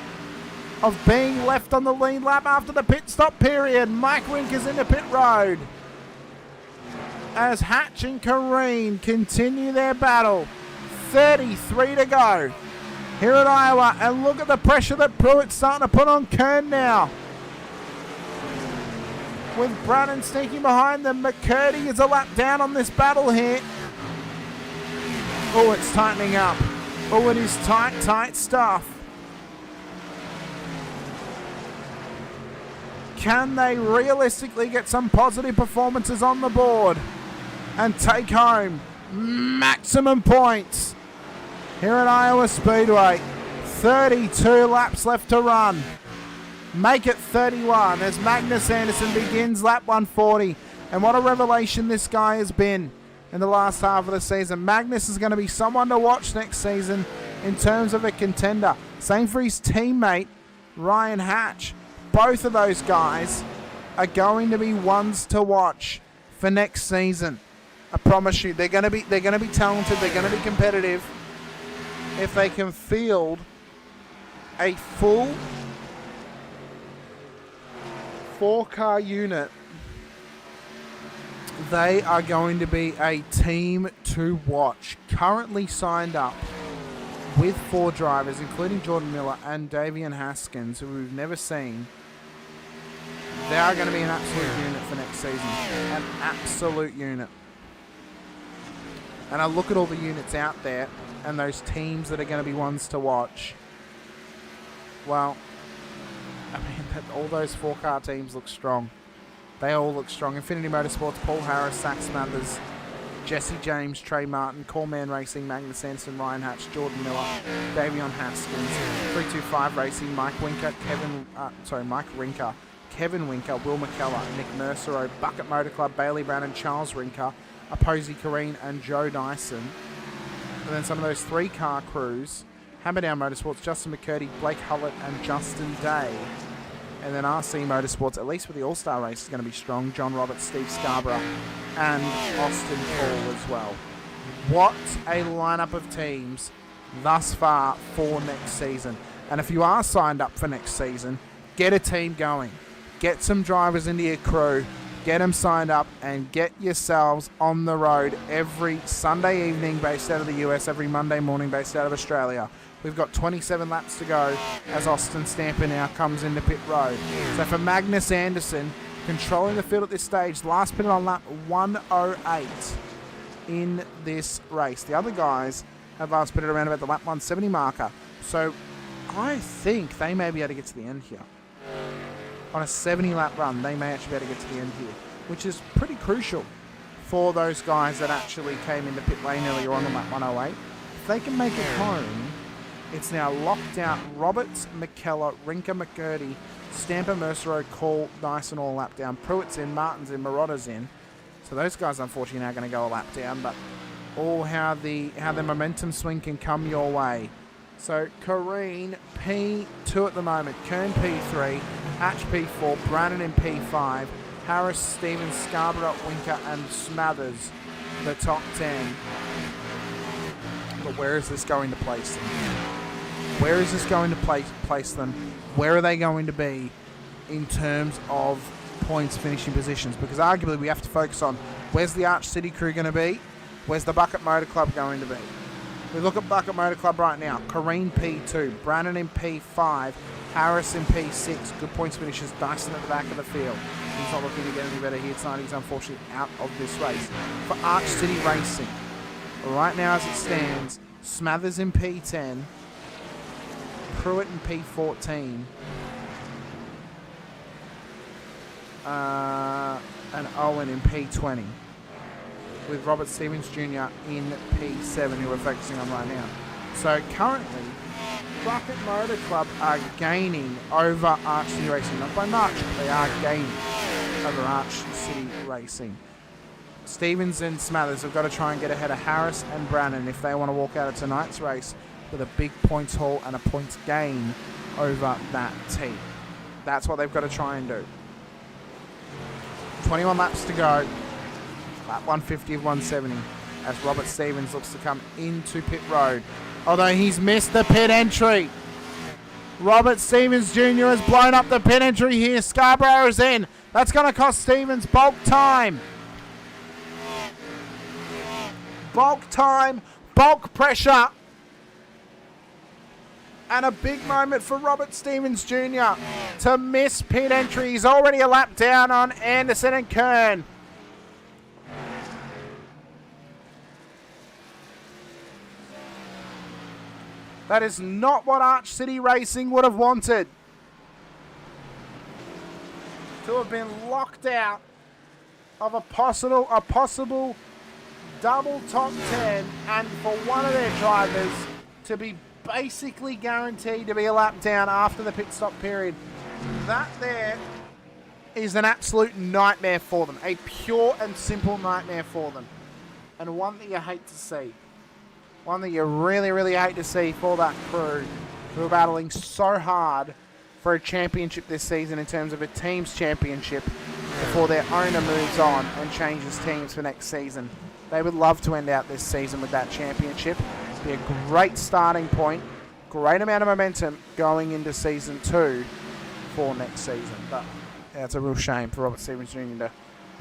of being left on the lead lap after the pit stop period? Mike Rinker's into pit road. As Hatch and Kareen continue their battle. 33 to go here at Iowa. And look at the pressure that Pruitt's starting to put on Kern now. With Brannon sneaking behind them. McCurdy is a lap down on this battle here. Oh, it's tightening up. Oh, it is tight stuff. Can they realistically get some positive performances on the board and take home maximum points here at Iowa Speedway? 32 laps left to run. Make it 31 as Magnus Anderson begins lap 140. And what a revelation this guy has been in the last half of the season. Magnus is going to be someone to watch next season in terms of a contender. Same for his teammate, Ryan Hatch. Both of those guys are going to be ones to watch for next season. I promise you, they're going to be talented. They're going to be competitive. If they can field a full 4-car unit, they are going to be a team to watch. Currently signed up with 4 drivers, including Jordan Miller and Davian Haskins, who we've never seen. They are going to be an absolute unit for next season. An absolute unit. And I look at all the units out there and those teams that are going to be ones to watch. Well, I mean, all those 4-car teams look strong. They all look strong. Infinity Motorsports, Paul Harris, Zach Smathers, Jesse James, Trey Martin, Corman Racing, Magnus Anderson, Ryan Hatch, Jordan Miller, Davion Haskins, 325 Racing, Mike Rinker, Kevin Winker, Will McKellar, Nick Mercero, Bucket Motor Club, Bailey Brown and Charles Rinker, Posey Kareen and Joe Dyson. And then some of those 3-car crews, Hammerdown Motorsports, Justin McCurdy, Blake Hullett and Justin Day. And then RC Motorsports, at least with the All-Star race, is going to be strong. John Roberts, Steve Scarborough and Austin Paul as well. What a lineup of teams thus far for next season. And if you are signed up for next season, get a team going. Get some drivers into your crew. Get them signed up and get yourselves on the road every Sunday evening based out of the US, every Monday morning based out of Australia. We've got 27 laps to go as Austin Stamper now comes into pit road. So for Magnus Anderson, controlling the field at this stage, last pitted on lap 108 in this race. The other guys have last pitted around about the lap 170 marker. So I think they may be able to get to the end here. On a 70-lap run, they may actually be able to get to the end here, which is pretty crucial for those guys that actually came into pit lane earlier on lap 108. If they can make it home, it's now locked out. Roberts, McKellar, Rinker, McCurdy, Stamper, Mercero, Call, Dyson all lap down. Pruitt's in, Martin's in, Marotta's in. So those guys, unfortunately, are going to go a lap down, but how the momentum swing can come your way. So Kareen P2 at the moment, Kern P3, Hatch P4, Brannon in P5, Harris, Stevens, Scarborough, Winker and Smathers, the top 10. But where is this going to place them? Where is this going to place them? Where are they going to be in terms of points finishing positions? Because arguably we have to focus on where's the Arch City crew going to be? Where's the Bucket Motor Club going to be? We look at Bucket Motor Club right now. Kareen P2, Brannon in P5, Harris in P6. Good points finishes. Dyson at the back of the field. He's not looking to get any better here tonight. He's unfortunately out of this race. For Arch City Racing, right now as it stands, Smathers in P10, Pruitt in P14, and Owen in P20. With Robert Stevens Jr. in P7, who we're focusing on right now. So currently, Bucket Motor Club are gaining over Arch City Racing. Not by much, but they are gaining over Arch City Racing. Stevens and Smathers have got to try and get ahead of Harris and Brannon if they want to walk out of tonight's race with a big points haul and a points gain over that team. That's what they've got to try and do. 21 laps to go. Lap 150 of 170 as Robert Stevens looks to come into pit road. Although he's missed the pit entry. Robert Stevens Jr. has blown up the pit entry here. Scarborough is in. That's going to cost Stevens bulk time. Bulk time, bulk pressure. And a big moment for Robert Stevens Jr. to miss pit entry. He's already a lap down on Anderson and Kern. That is not what Arch City Racing would have wanted. To have been locked out of a possible double top 10 and for one of their drivers to be basically guaranteed to be a lap down after the pit stop period. That there is an absolute nightmare for them. A pure and simple nightmare for them. And one that you hate to see. One that you really, really hate to see for that crew who are battling so hard for a championship this season in terms of a team's championship before their owner moves on and changes teams for next season. They would love to end out this season with that championship. It'd be a great starting point, great amount of momentum going into season 2 for next season. But yeah, it's a real shame for Robert Stevens Jr. to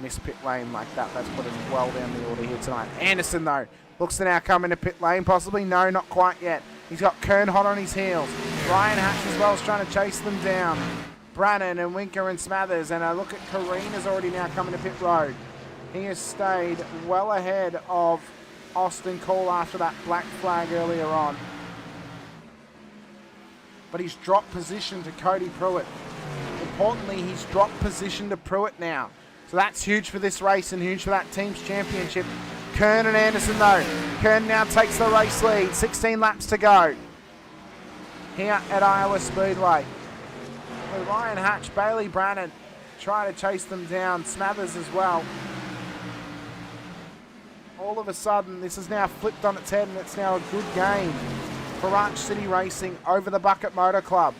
miss pit lane like that. That's put him well down the order here tonight. Anderson, though, looks to now come into pit lane, possibly. No, not quite yet. He's got Kern hot on his heels. Ryan Hatch as well is trying to chase them down. Brannon and Winker and Smathers. And a look at Kareen is already now coming to pit road. He has stayed well ahead of Austin Call after that black flag earlier on. But he's dropped position to Cody Pruitt. Importantly, he's dropped position to Pruitt now. So that's huge for this race and huge for that team's championship. Kern and Anderson, though. Kern now takes the race lead. 16 laps to go here at Iowa Speedway. With Ryan Hatch, Bailey Brannon trying to chase them down. Smathers as well. all of a sudden, this is now flipped on its head, and it's now a good game for Ranch City Racing over the Bucket Motor Club.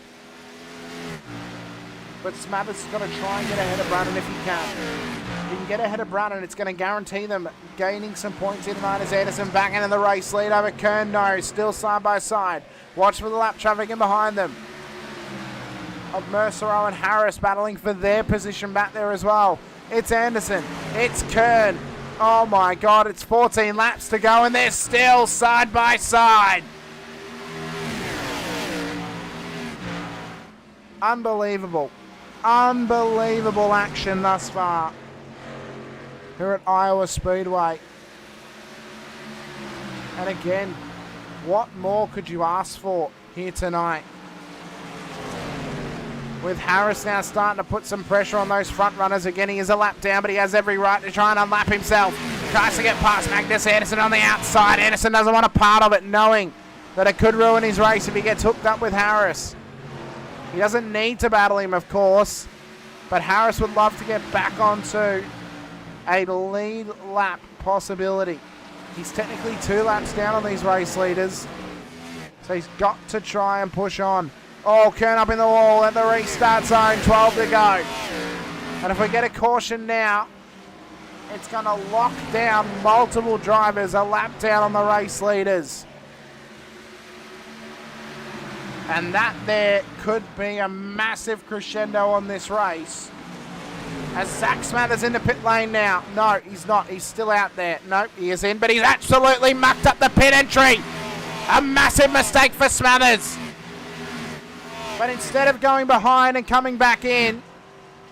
But Smathers has got to try and get ahead of Brannan if he can. If he can get ahead of Brannan, it's going to guarantee them gaining some points here tonight as Anderson back into the race. Lead over Kern, no, still side by side. Watch for the lap traffic in behind them. Of Mercereau and Harris battling for their position back there as well. It's Anderson. It's Kern. Oh my God, it's 14 laps to go and they're still side by side. Unbelievable. Unbelievable action thus far here at Iowa Speedway. And again, what more could you ask for here tonight? With Harris now starting to put some pressure on those front runners. Again, he is a lap down, but he has every right to try and unlap himself. Tries to get past Magnus Anderson on the outside. Anderson doesn't want a part of it, knowing that it could ruin his race if he gets hooked up with Harris. He doesn't need to battle him, of course, but Harris would love to get back onto a lead lap possibility. He's technically 2 laps down on these race leaders, so he's got to try and push on. Oh, Kern up in the wall at the restart zone, 12 to go. And if we get a caution now, it's going to lock down multiple drivers a lap down on the race leaders. And that there could be a massive crescendo on this race. As Zach Smathers in the pit lane now. No, he's not. He's still out there. Nope, he is in, but he's absolutely mucked up the pit entry. A massive mistake for Smathers. But instead of going behind and coming back in,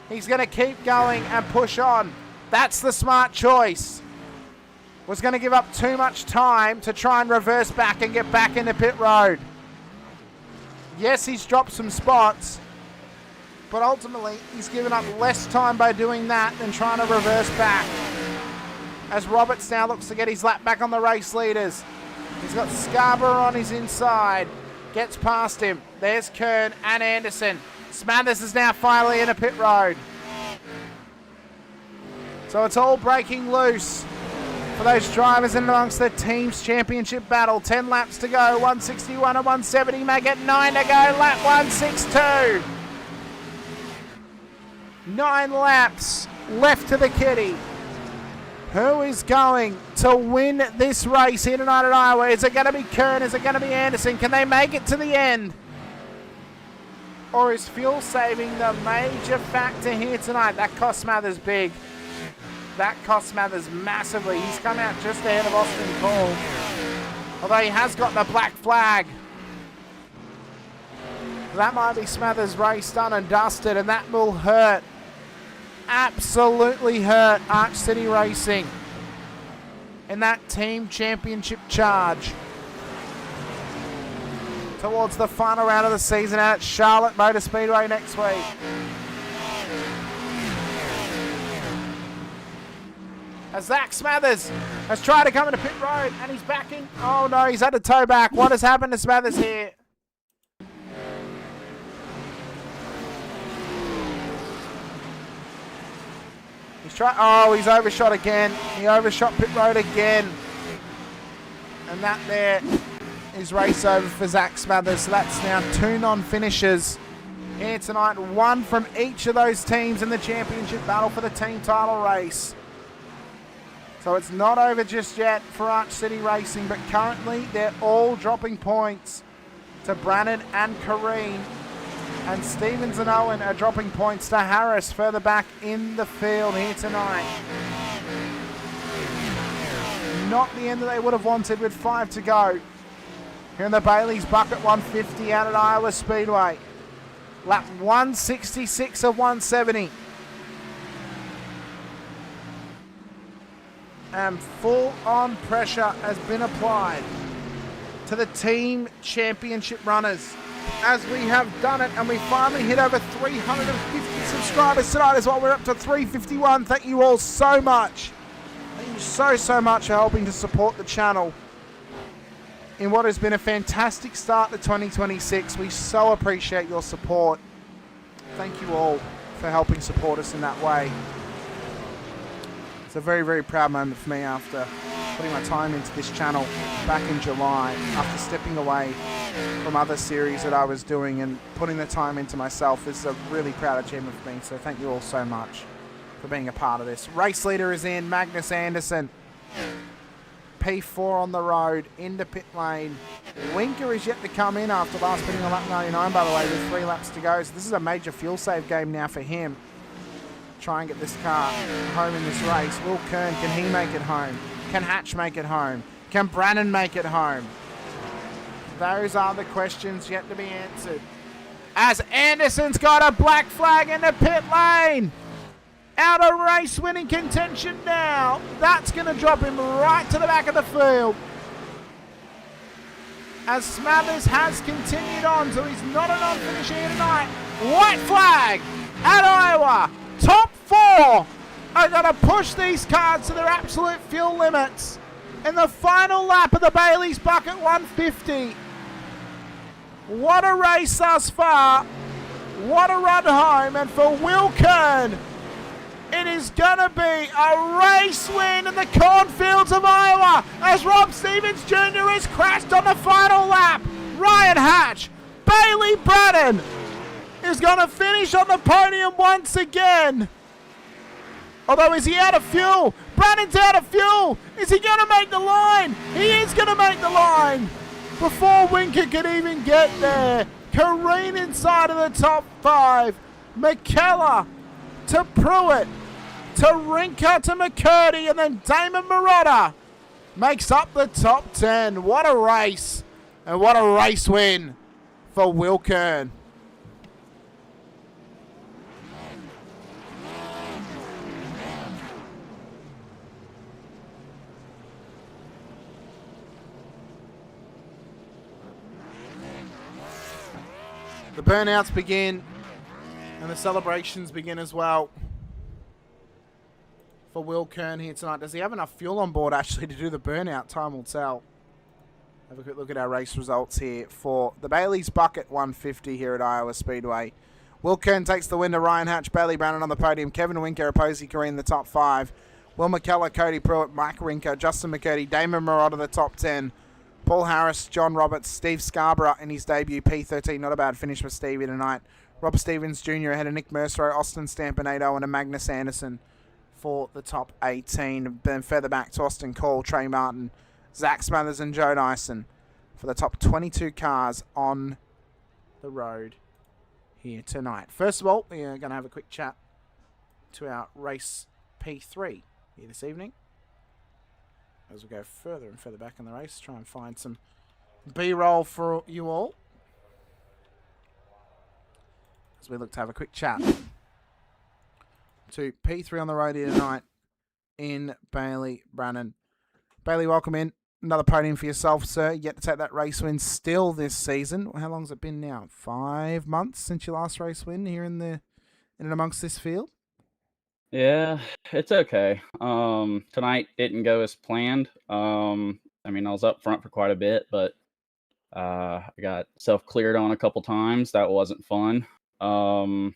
he's going to keep going and push on. That's the smart choice. Was going to give up too much time to try and reverse back and get back into pit road. Yes, he's dropped some spots, but ultimately he's given up less time by doing that than trying to reverse back. As Roberts now looks to get his lap back on the race leaders. He's got Scarborough on his inside. Gets past him. There's Kern and Anderson. Smathers is now finally in a pit road. So it's all breaking loose for those drivers in amongst the team's championship battle. 10 laps to go. 161 and 170. Make it 9 to go. Lap 162. 9 laps left to the kitty. Who is going to win this race here tonight at Iowa? Is it going to be Kern? Is it going to be Anderson? Can they make it to the end? Or is fuel saving the major factor here tonight? That cost Smathers big. That cost Smathers massively. He's come out just ahead of Austin Cole. Although he has got the black flag. That might be Smathers' race done and dusted, and that will hurt. Absolutely hurt Arch City Racing in that team championship charge towards the final round of the season out at Charlotte Motor Speedway next week. As Zach Smathers has tried to come into pit road and he's backing. Oh no, he's had to tow back. What has happened to Smathers here? He's overshot again. He overshot pit road again. And that there is race over for Zach Smathers. So that's now 2 non-finishers here tonight. 1 from each of those teams in the championship battle for the team title race. So it's not over just yet for Arch City Racing, but currently they're all dropping points to Brannan and Kareen. And Stevens and Owen are dropping points to Harris further back in the field here tonight. Not the end that they would have wanted with 5 to go. Here in the Bailey's Bucket 150 out at Iowa Speedway. Lap 166 of 170. And full-on pressure has been applied to the team championship runners. As we have done it, and we finally hit over 350 subscribers tonight as well. We're up to 351. Thank you all so much. Thank you so much for helping to support the channel in what has been a fantastic start to 2026. We so appreciate your support. Thank you all for helping support us in that way. It's a very, very proud moment for me after putting my time into this channel back in July after stepping away from other series that I was doing and putting the time into myself is a really proud achievement for me. So thank you all so much for being a part of this. Race leader is in, Magnus Anderson. P4 on the road, into pit lane. Rinker is yet to come in after last pitting on lap 99, by the way, with 3 laps to go. So this is a major fuel save game now for him. Try and get this car home in this race. Will Kern, can he make it home? Can Hatch make it home? Can Brannon make it home? Those are the questions yet to be answered. As Anderson's got a black flag in the pit lane. Out of race winning contention now. That's going to drop him right to the back of the field. As Smathers has continued on, so he's not an on-finisher here tonight. White flag at Iowa. Top 4 are going to push these cars to their absolute fuel limits in the final lap of the Bailey's Bucket 150. What a race thus far. What a run home. And for Will Kern, it is going to be a race win in the cornfields of Iowa as Rob Stevens Jr. is crashed on the final lap. Ryan Hatch, Bailey Brannon is going to finish on the podium once again. Although, is he out of fuel? Brannon's out of fuel. Is he going to make the line? He is going to make the line before Rinker can even get there. Careen inside of the top 5. McKellar to Pruitt, to Rinker, to McCurdy, and then Damon Marotta makes up the top 10. What a race, and what a race win for Will Kern. The burnouts begin, and the celebrations begin as well for Will Kern here tonight. Does he have enough fuel on board actually to do the burnout? Time will tell. Have a quick look at our race results here for the Bailey's Bucket 150 here at Iowa Speedway. Will Kern takes the win to Ryan Hatch, Bailey Brannon on the podium, Kevin Winker, Posey Careen in the top 5, Will McKellar, Cody Pruitt, Mike Rinker, Justin McCurdy, Damon Marotta the top 10, Paul Harris, John Roberts, Steve Scarborough in his debut, P13. Not a bad finish for Stevie tonight. Rob Stevens Jr. ahead of Nick Mercer, Austin Stampinato, and a Magnus Anderson for the top 18. Then further back to Austin Cole, Trey Martin, Zach Smathers, and Joe Dyson for the top 22 cars on the road here tonight. First of all, we are going to have a quick chat to our race P3 here this evening. As we go further and further back in the race, try and find some B-roll for you all. As we look to have a quick chat to P3 on the road here tonight in Bailey Brannon. Bailey, welcome in. Another podium for yourself, sir. Yet to take that race win still this season. How long's it been now? 5 months since your last race win here in and amongst this field? Yeah, it's okay. Tonight didn't go as planned. I mean, I was up front for quite a bit, but I got self-cleared on a couple times. That wasn't fun. And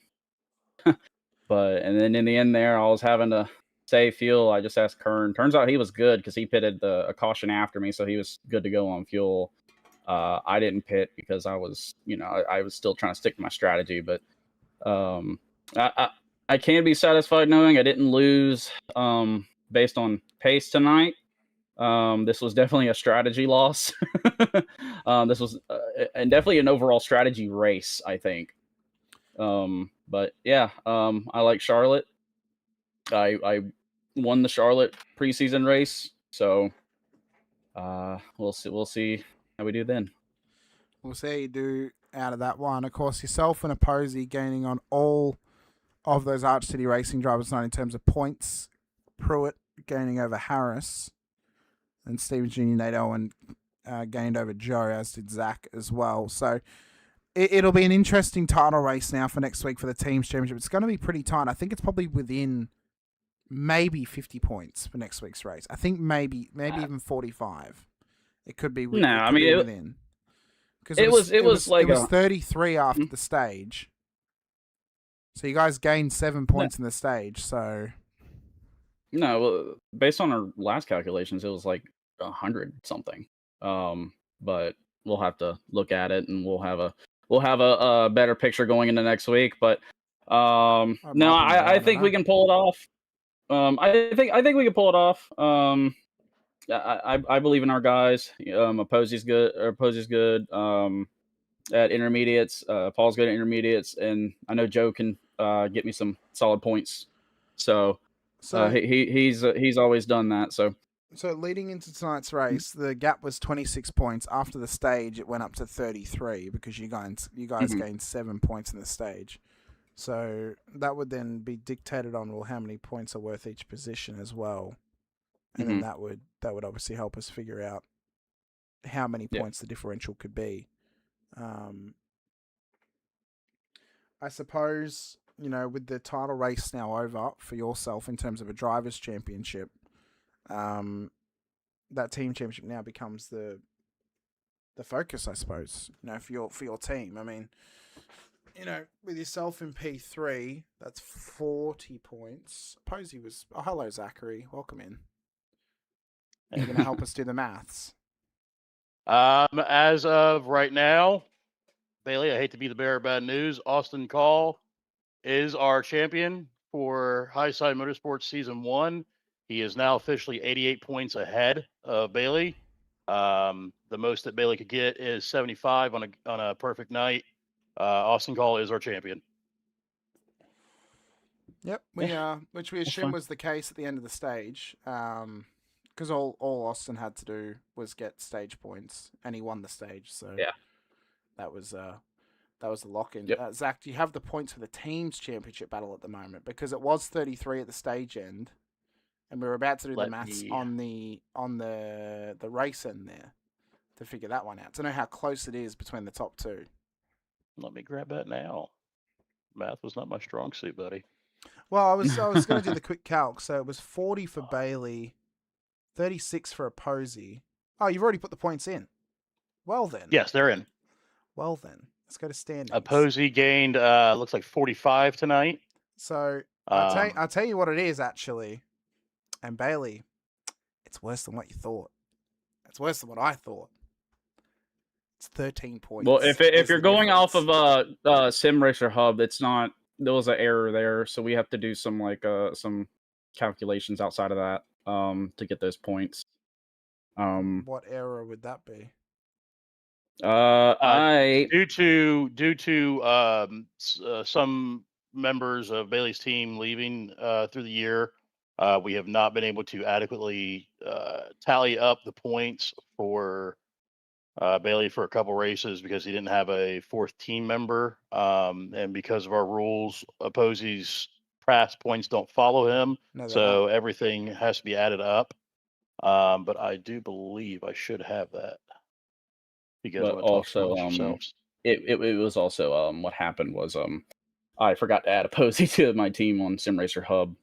then in the end there, I was having to save fuel. I just asked Kern. Turns out he was good because he pitted a caution after me, so he was good to go on fuel. I didn't pit because I was, I was still trying to stick to my strategy, but I can be satisfied knowing I didn't lose based on pace tonight. This was definitely a strategy loss. This was and definitely an overall strategy race, I think. But yeah, I like Charlotte. I won the Charlotte preseason race, so we'll see how we do then. We'll see how you do out of that one. Of course, yourself and a Posey gaining on all of those Arch City Racing drivers tonight in terms of points. Pruitt gaining over Harris, and Stephen Jr. Nato and gained over Joe, as did Zach as well. So it'll be an interesting title race now for next week for the Teams Championship. It's going to be pretty tight. I think it's probably within maybe 50 points for next week's race. I think maybe even 45. It could be within. No, I mean within. Because it was 33 after the stage. So you guys gained 7 points in the stage. So no, well, based on our last calculations, it was like 100 something. But we'll have to look at it, and we'll have a better picture going into next week. But no, I think we can pull it off. I think we can pull it off. I believe in our guys. Posey's good. At intermediates, Paul's good at intermediates, and I know Joe can get me some solid points. So he's always done that. So leading into tonight's race, the gap was 26 points. After the stage, it went up to 33 because you guys gained 7 points in the stage. So that would then be dictated on how many points are worth each position as well, and then that would obviously help us figure out how many points the differential could be. I suppose, with the title race now over for yourself in terms of a drivers' championship, that team championship now becomes the focus, I suppose. For your team. I mean, with yourself in P3, that's 40 points. Posey was. Oh, hello, Zachary. Welcome in. Are you going to help us do the maths? As of right now, Bailey, I hate to be the bearer of bad news. Austin Call is our champion for High Side Motorsports Season 1. He is now officially 88 points ahead of Bailey. The most that Bailey could get is 75 on a perfect night. Austin Call is our champion. Yep, which we assume was the case at the end of the stage, because all Austin had to do was get stage points, and he won the stage. So that was the lock-in. Yep. Zach, do you have the points for the team's championship battle at the moment? Because it was 33 at the stage end, and we were about to do the maths on the race end there to figure that one out, to know how close it is between the top two. Let me grab that now. Math was not my strong suit, buddy. Well, I was going to do the quick calc. So it was 40 for Bailey, 36 for a Posey. Oh, you've already put the points in. Well then. Yes, they're in. Well then, let's go to standings. A Posey gained looks like 45 tonight. So I'll tell you what it is actually. And Bailey, it's worse than what you thought. It's worse than what I thought. It's 13 points. Well, if you're going off of Sim Racer Hub, it's not. There was an error there, so we have to do some some calculations outside of that to get those points. What error would that be? Due to some members of Bailey's team leaving through the year, we have not been able to adequately tally up the points for Bailey for a couple races because he didn't have a fourth team member, and because of our rules, Posey's past points don't follow him, so everything has to be added up. But I do believe I should have that. But also, it was also what happened was I forgot to add a Posey to my team on Sim Racer Hub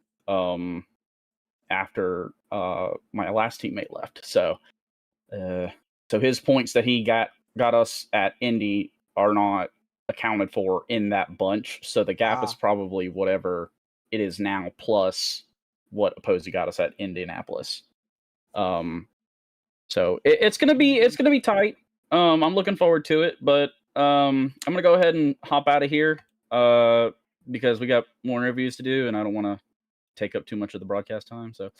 after my last teammate left. So his points that he got us at Indy are not accounted for in that bunch. So the gap is probably whatever it is now plus what Posey got us at Indianapolis. So it's gonna be tight. I'm looking forward to it, but I'm gonna go ahead and hop out of here because we got more interviews to do, and I don't want to take up too much of the broadcast time. So,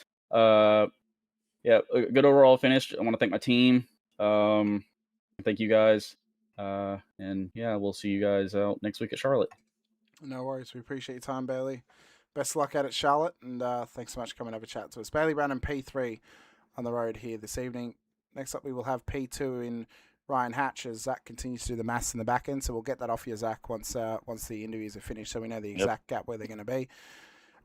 yeah, a good overall finish. I want to thank my team. Thank you guys, and yeah, we'll see you guys out next week at Charlotte. No worries. We appreciate your time, Bailey. Best of luck out at Charlotte, and thanks so much for coming over chat to us. Bailey Brown in P3 on the road here this evening. Next up, we will have P2 in Ryan Hatch as Zach continues to do the maths in the back end. So we'll get that off you, Zach, once the interviews are finished, so we know the exact gap where they're going to be.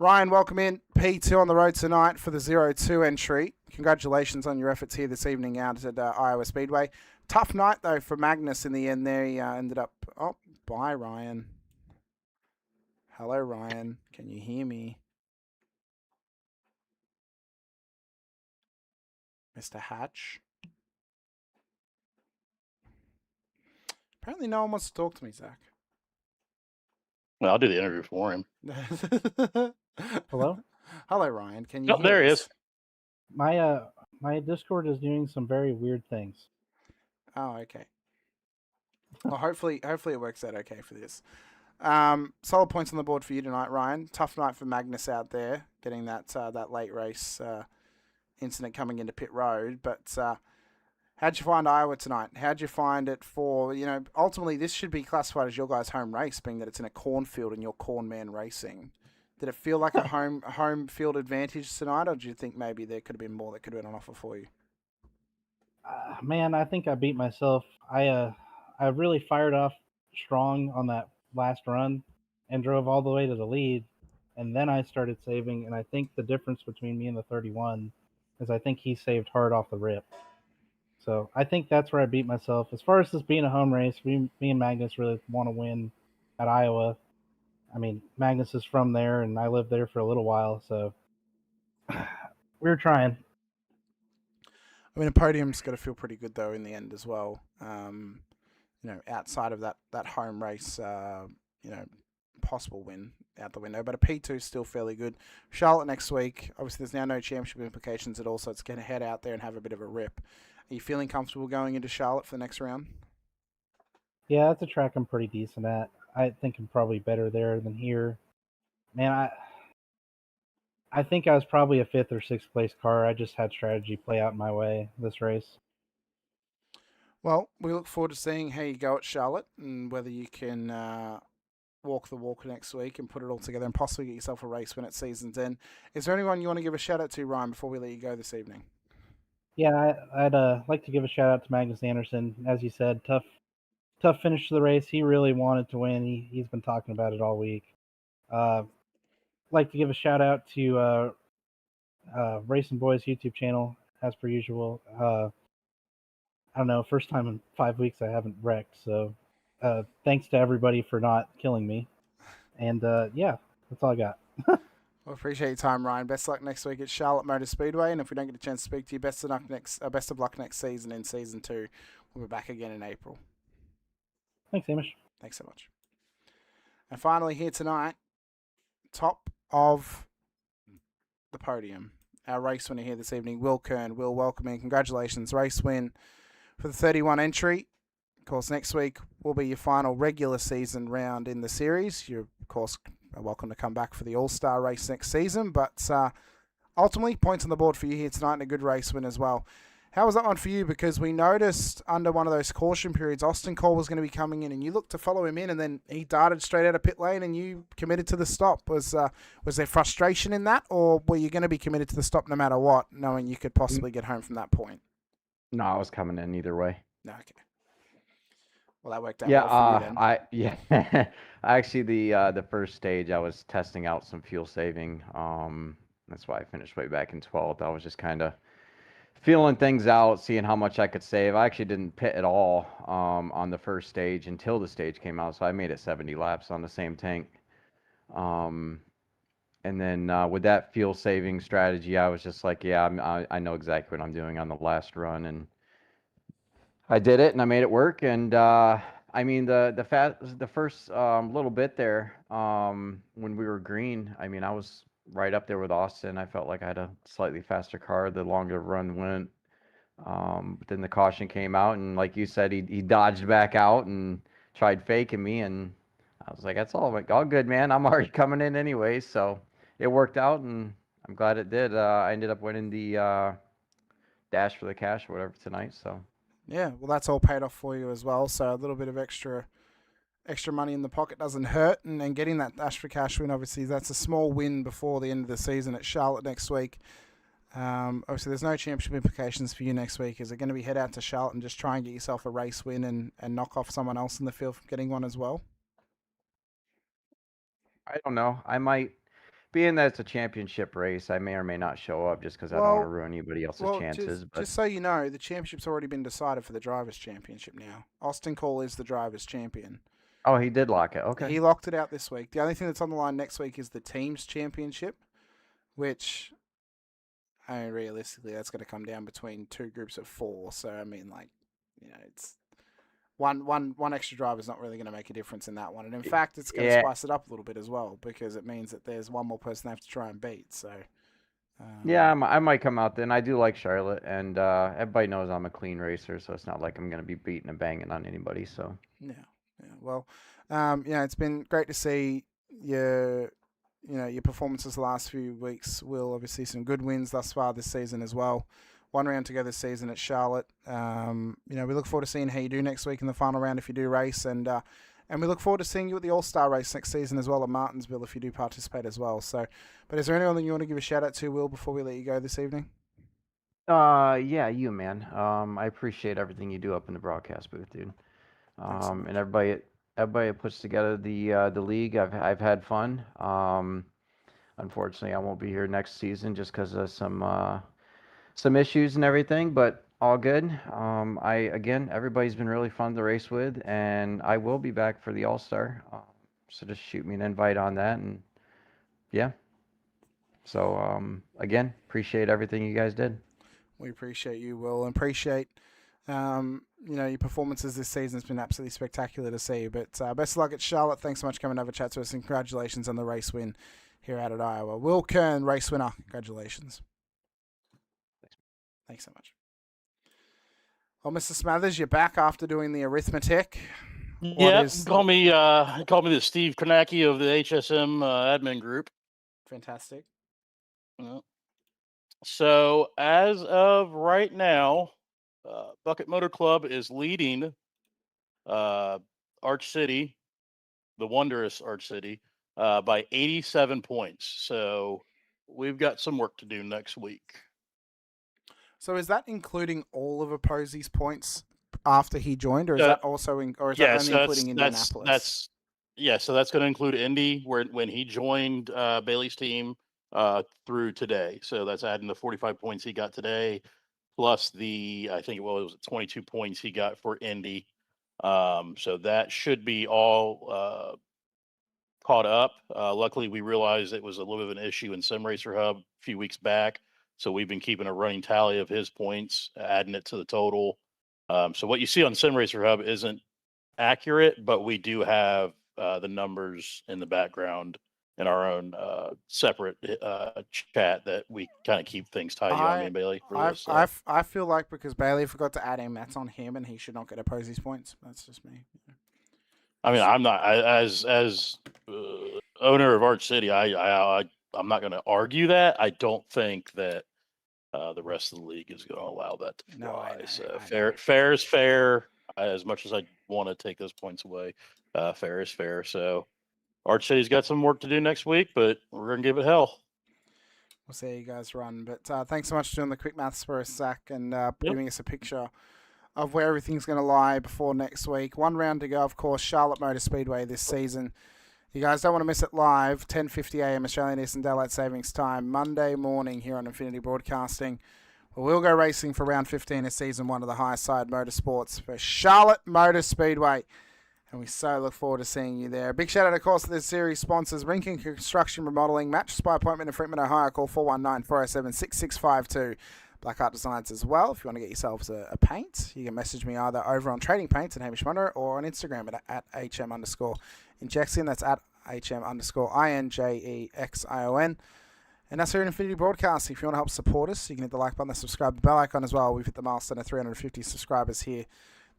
Ryan, welcome in. P2 on the road tonight for the 0-2 entry. Congratulations on your efforts here this evening out at Iowa Speedway. Tough night, though, for Magnus in the end there. He ended up... Oh, bye, Ryan. Hello, Ryan. Can you hear me? Mr. Hatch? Apparently no one wants to talk to me, Zach. Well, I'll do the interview for him. Hello? Hello, Ryan. Can you hear there he us? is. My My Discord is doing some very weird things. Oh, okay. Well, hopefully it works out okay for this. Solid points on the board for you tonight, Ryan. Tough night for Magnus out there, getting that late race incident coming into pit road. But how'd you find Iowa tonight? How'd you find it for, ultimately this should be classified as your guys' home race, being that it's in a cornfield and you're corn man racing. Did it feel like a home field advantage tonight, or do you think maybe there could have been more that could have been on offer for you? Man, I think I beat myself. I really fired off strong on that last run and drove all the way to the lead, and then I started saving, and I think the difference between me and the 31 is I think he saved hard off the rip. So I think that's where I beat myself. As far as this being a home race, me and Magnus really want to win at Iowa. I mean, Magnus is from there, and I lived there for a little while, so we were trying. I mean, a podium's got to feel pretty good, though, in the end as well. Outside of that home race, possible win out the window. But a P2 is still fairly good. Charlotte next week. Obviously, there's now no championship implications at all, so it's going to head out there and have a bit of a rip. Are you feeling comfortable going into Charlotte for the next round? Yeah, that's a track I'm pretty decent at. I think I'm probably better there than here. Man, I think I was probably a 5th or 6th place car. I just had strategy play out my way this race. Well, we look forward to seeing how you go at Charlotte and whether you can walk the walk next week and put it all together and possibly get yourself a race win at season's end. Is there anyone you want to give a shout out to, Ryan, before we let you go this evening? Yeah, I'd like to give a shout out to Magnus Anderson. As you said, tough finish to the race. He really wanted to win. He's been talking about it all week. Like to give a shout out to Racing Boys YouTube channel, as per usual. I don't know, first time in 5 weeks I haven't wrecked, so thanks to everybody for not killing me. And yeah, that's all I got. Well, appreciate your time, Ryan. Best of luck next week at Charlotte Motor Speedway, and if we don't get a chance to speak to you, best of luck next season in season 2. We'll be back again in April. Thanks, Hamish. Thanks so much. And finally, here tonight, top of the podium, our race winner here this evening, Will Kern. Will, welcome in. Congratulations, race win for the 31 entry. Of course, next week will be your final regular season round in the series. You're, of course, welcome to come back for the All-Star race next season, but ultimately, points on the board for you here tonight and a good race win as well. How was that one for you? Because we noticed under one of those caution periods, Austin Cole was going to be coming in, and you looked to follow him in, and then he darted straight out of pit lane, and you committed to the stop. Was there frustration in that, or were you going to be committed to the stop no matter what, knowing you could possibly get home from that point? No, I was coming in either way. Okay. Well, that worked out well for you then. Actually, the first stage, I was testing out some fuel saving. That's why I finished way back in 12th. I was just kind of feeling things out, seeing how much I could save. I actually didn't pit at all on the first stage until the stage came out, so I made it 70 laps on the same tank. And then with that fuel saving strategy, I was just like, yeah, I know exactly what I'm doing on the last run, and I did it, and I made it work. And I mean, the first little bit there, when we were green, I mean, I was right up there with Austin. I felt like I had a slightly faster car the longer the run went. But then the caution came out, and like you said, he dodged back out and tried faking me, and I was like, that's all good, man. I'm already coming in anyway. So it worked out, and I'm glad it did. I ended up winning the dash for the cash or whatever tonight. So yeah, well, that's all paid off for you as well. So a little bit of extra money in the pocket doesn't hurt, and getting that dash for cash win, obviously, that's a small win before the end of the season at Charlotte next week. Obviously, there's no championship implications for you next week. Is it going to be head out to Charlotte and just try and get yourself a race win and knock off someone else in the field from getting one as well? I don't know. I might, being that it's a championship race, I may or may not show up just because I don't want to ruin anybody else's chances. Just so you know, the championship's already been decided for the Drivers' Championship now. Austin Cole is the Drivers' Champion. Oh, he did lock it. Okay. He locked it out this week. The only thing that's on the line next week is the Teams' Championship, which, I mean, realistically, that's going to come down between 2 groups of 4. So, I mean, like, it's one extra driver is not really going to make a difference in that one. And in fact, it's going to spice it up a little bit as well, because it means that there's one more person they have to try and beat. So, Yeah, I might come out then. I do like Charlotte, and everybody knows I'm a clean racer, so it's not like I'm going to be beating and banging on anybody. So Yeah. Well, it's been great to see your, your performances the last few weeks. Will, obviously some good wins thus far this season as well. One round to go this season at Charlotte. We look forward to seeing how you do next week in the final round if you do race, and we look forward to seeing you at the All-Star race next season as well at Martinsville if you do participate as well. So, but is there anyone that you want to give a shout out to, Will, before we let you go this evening? yeah, you, man. I appreciate everything you do up in the broadcast booth, dude. And everybody that puts together the league. I've had fun. Unfortunately, I won't be here next season just because of some issues and everything, but all good. Everybody's been really fun to race with, and I will be back for the All-Star. So just shoot me an invite on that, and yeah. So again, appreciate everything you guys did. We appreciate you, Will, and appreciate your performances this season. Has been absolutely spectacular to see. But best of luck at Charlotte. Thanks so much for coming over to chat to us, and congratulations on the race win here out at Iowa. Will Kern, race winner. Congratulations. Thanks so much. Well, Mr. Smathers, you're back after doing the arithmetic. Yeah, call me the Steve Kornacki of the HSM admin group. Fantastic. So as of right now, Bucket Motor Club is leading Arch City, the wondrous Arch City, by 87 points. So we've got some work to do next week. So is that including all of Posey's points after he joined, or is that also only including Indianapolis? So that's going to include Indy, when he joined Bailey's team through today. So that's adding the 45 points he got today, plus I think it was 22 points he got for Indy. So that should be all caught up. Luckily, we realized it was a little bit of an issue in Sim Racer Hub a few weeks back. So we've been keeping a running tally of his points, adding it to the total. So what you see on Sim Racer Hub isn't accurate, but we do have the numbers in the background in our own separate chat that we kind of keep things tidy on, me and Bailey. I feel like because Bailey forgot to add him, that's on him, and he should not get Posey's points. That's just me. I mean, I'm not as owner of Arch City. I'm not going to argue that. I don't think that the rest of the league is going to allow that to fly. Fair is fair. As much as I want to take those points away, fair is fair. So Arch City's got some work to do next week, but we're going to give it hell. We'll see how you guys run. But thanks so much for doing the quick maths for us, Zach, and giving us a picture of where everything's going to lie before next week. One round to go, of course, Charlotte Motor Speedway this season. You guys don't want to miss it live, 10:50 a.m. Australian Eastern Daylight Savings Time, Monday morning here on Infinity Broadcasting. We'll go racing for round 15 of Season 1 of the High Side Motorsports for Charlotte Motor Speedway. And we so look forward to seeing you there. Big shout out, of course, to this series sponsors, Rinker Construction Remodeling, Mattress by appointment in Fremont, Ohio. Call 419-407-6652. Blackheart Designs as well. If you want to get yourselves a paint, you can message me either over on Trading Paints at Hamish Munro or on Instagram at HM_Injection. That's at HM_INJEXION. And that's here in Infinity Broadcast. If you want to help support us, you can hit the like button, the subscribe, the bell icon as well. We've hit the milestone of 350 subscribers here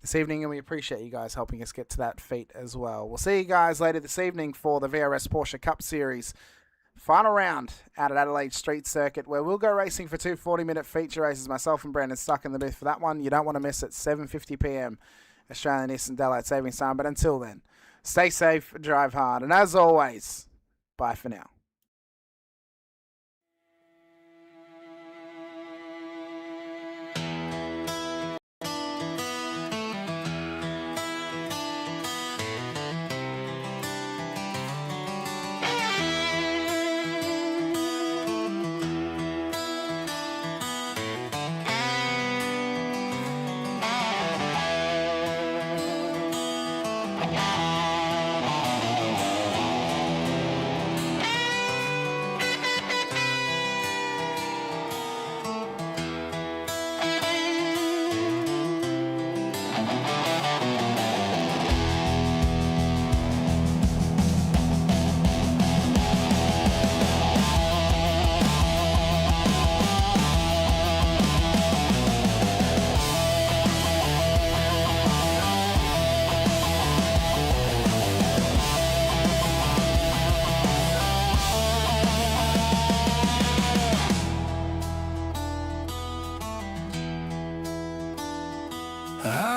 this evening, and we appreciate you guys helping us get to that feat as well. We'll see you guys later this evening for the VRS Porsche Cup Series final round out at Adelaide Street Circuit, where we'll go racing for two 40-minute feature races. Myself and Brandon stuck in the booth for that one. You don't want to miss it. 7:50 p.m. Australian Eastern Daylight Savings Time. But until then, stay safe, drive hard, and as always, bye for now.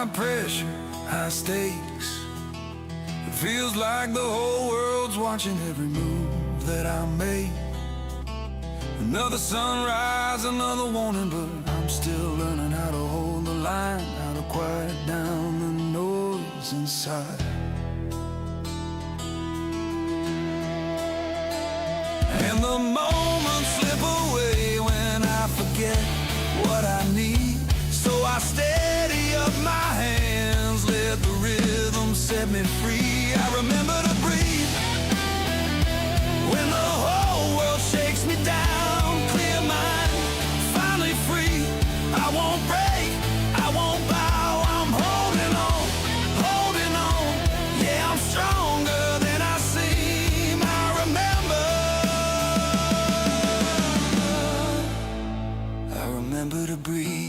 high pressure, high stakes. It feels like the whole world's watching every move that I make. Another sunrise, another warning, but I'm still learning how to hold the line, how to quiet down the noise inside. And the moments slip away when I forget what I need. So I steady up my hands, let the rhythm set me free. I remember to breathe when the whole world shakes me down. Clear mind, finally free. I won't break, I won't bow. I'm holding on, holding on. Yeah, I'm stronger than I seem. I remember to breathe.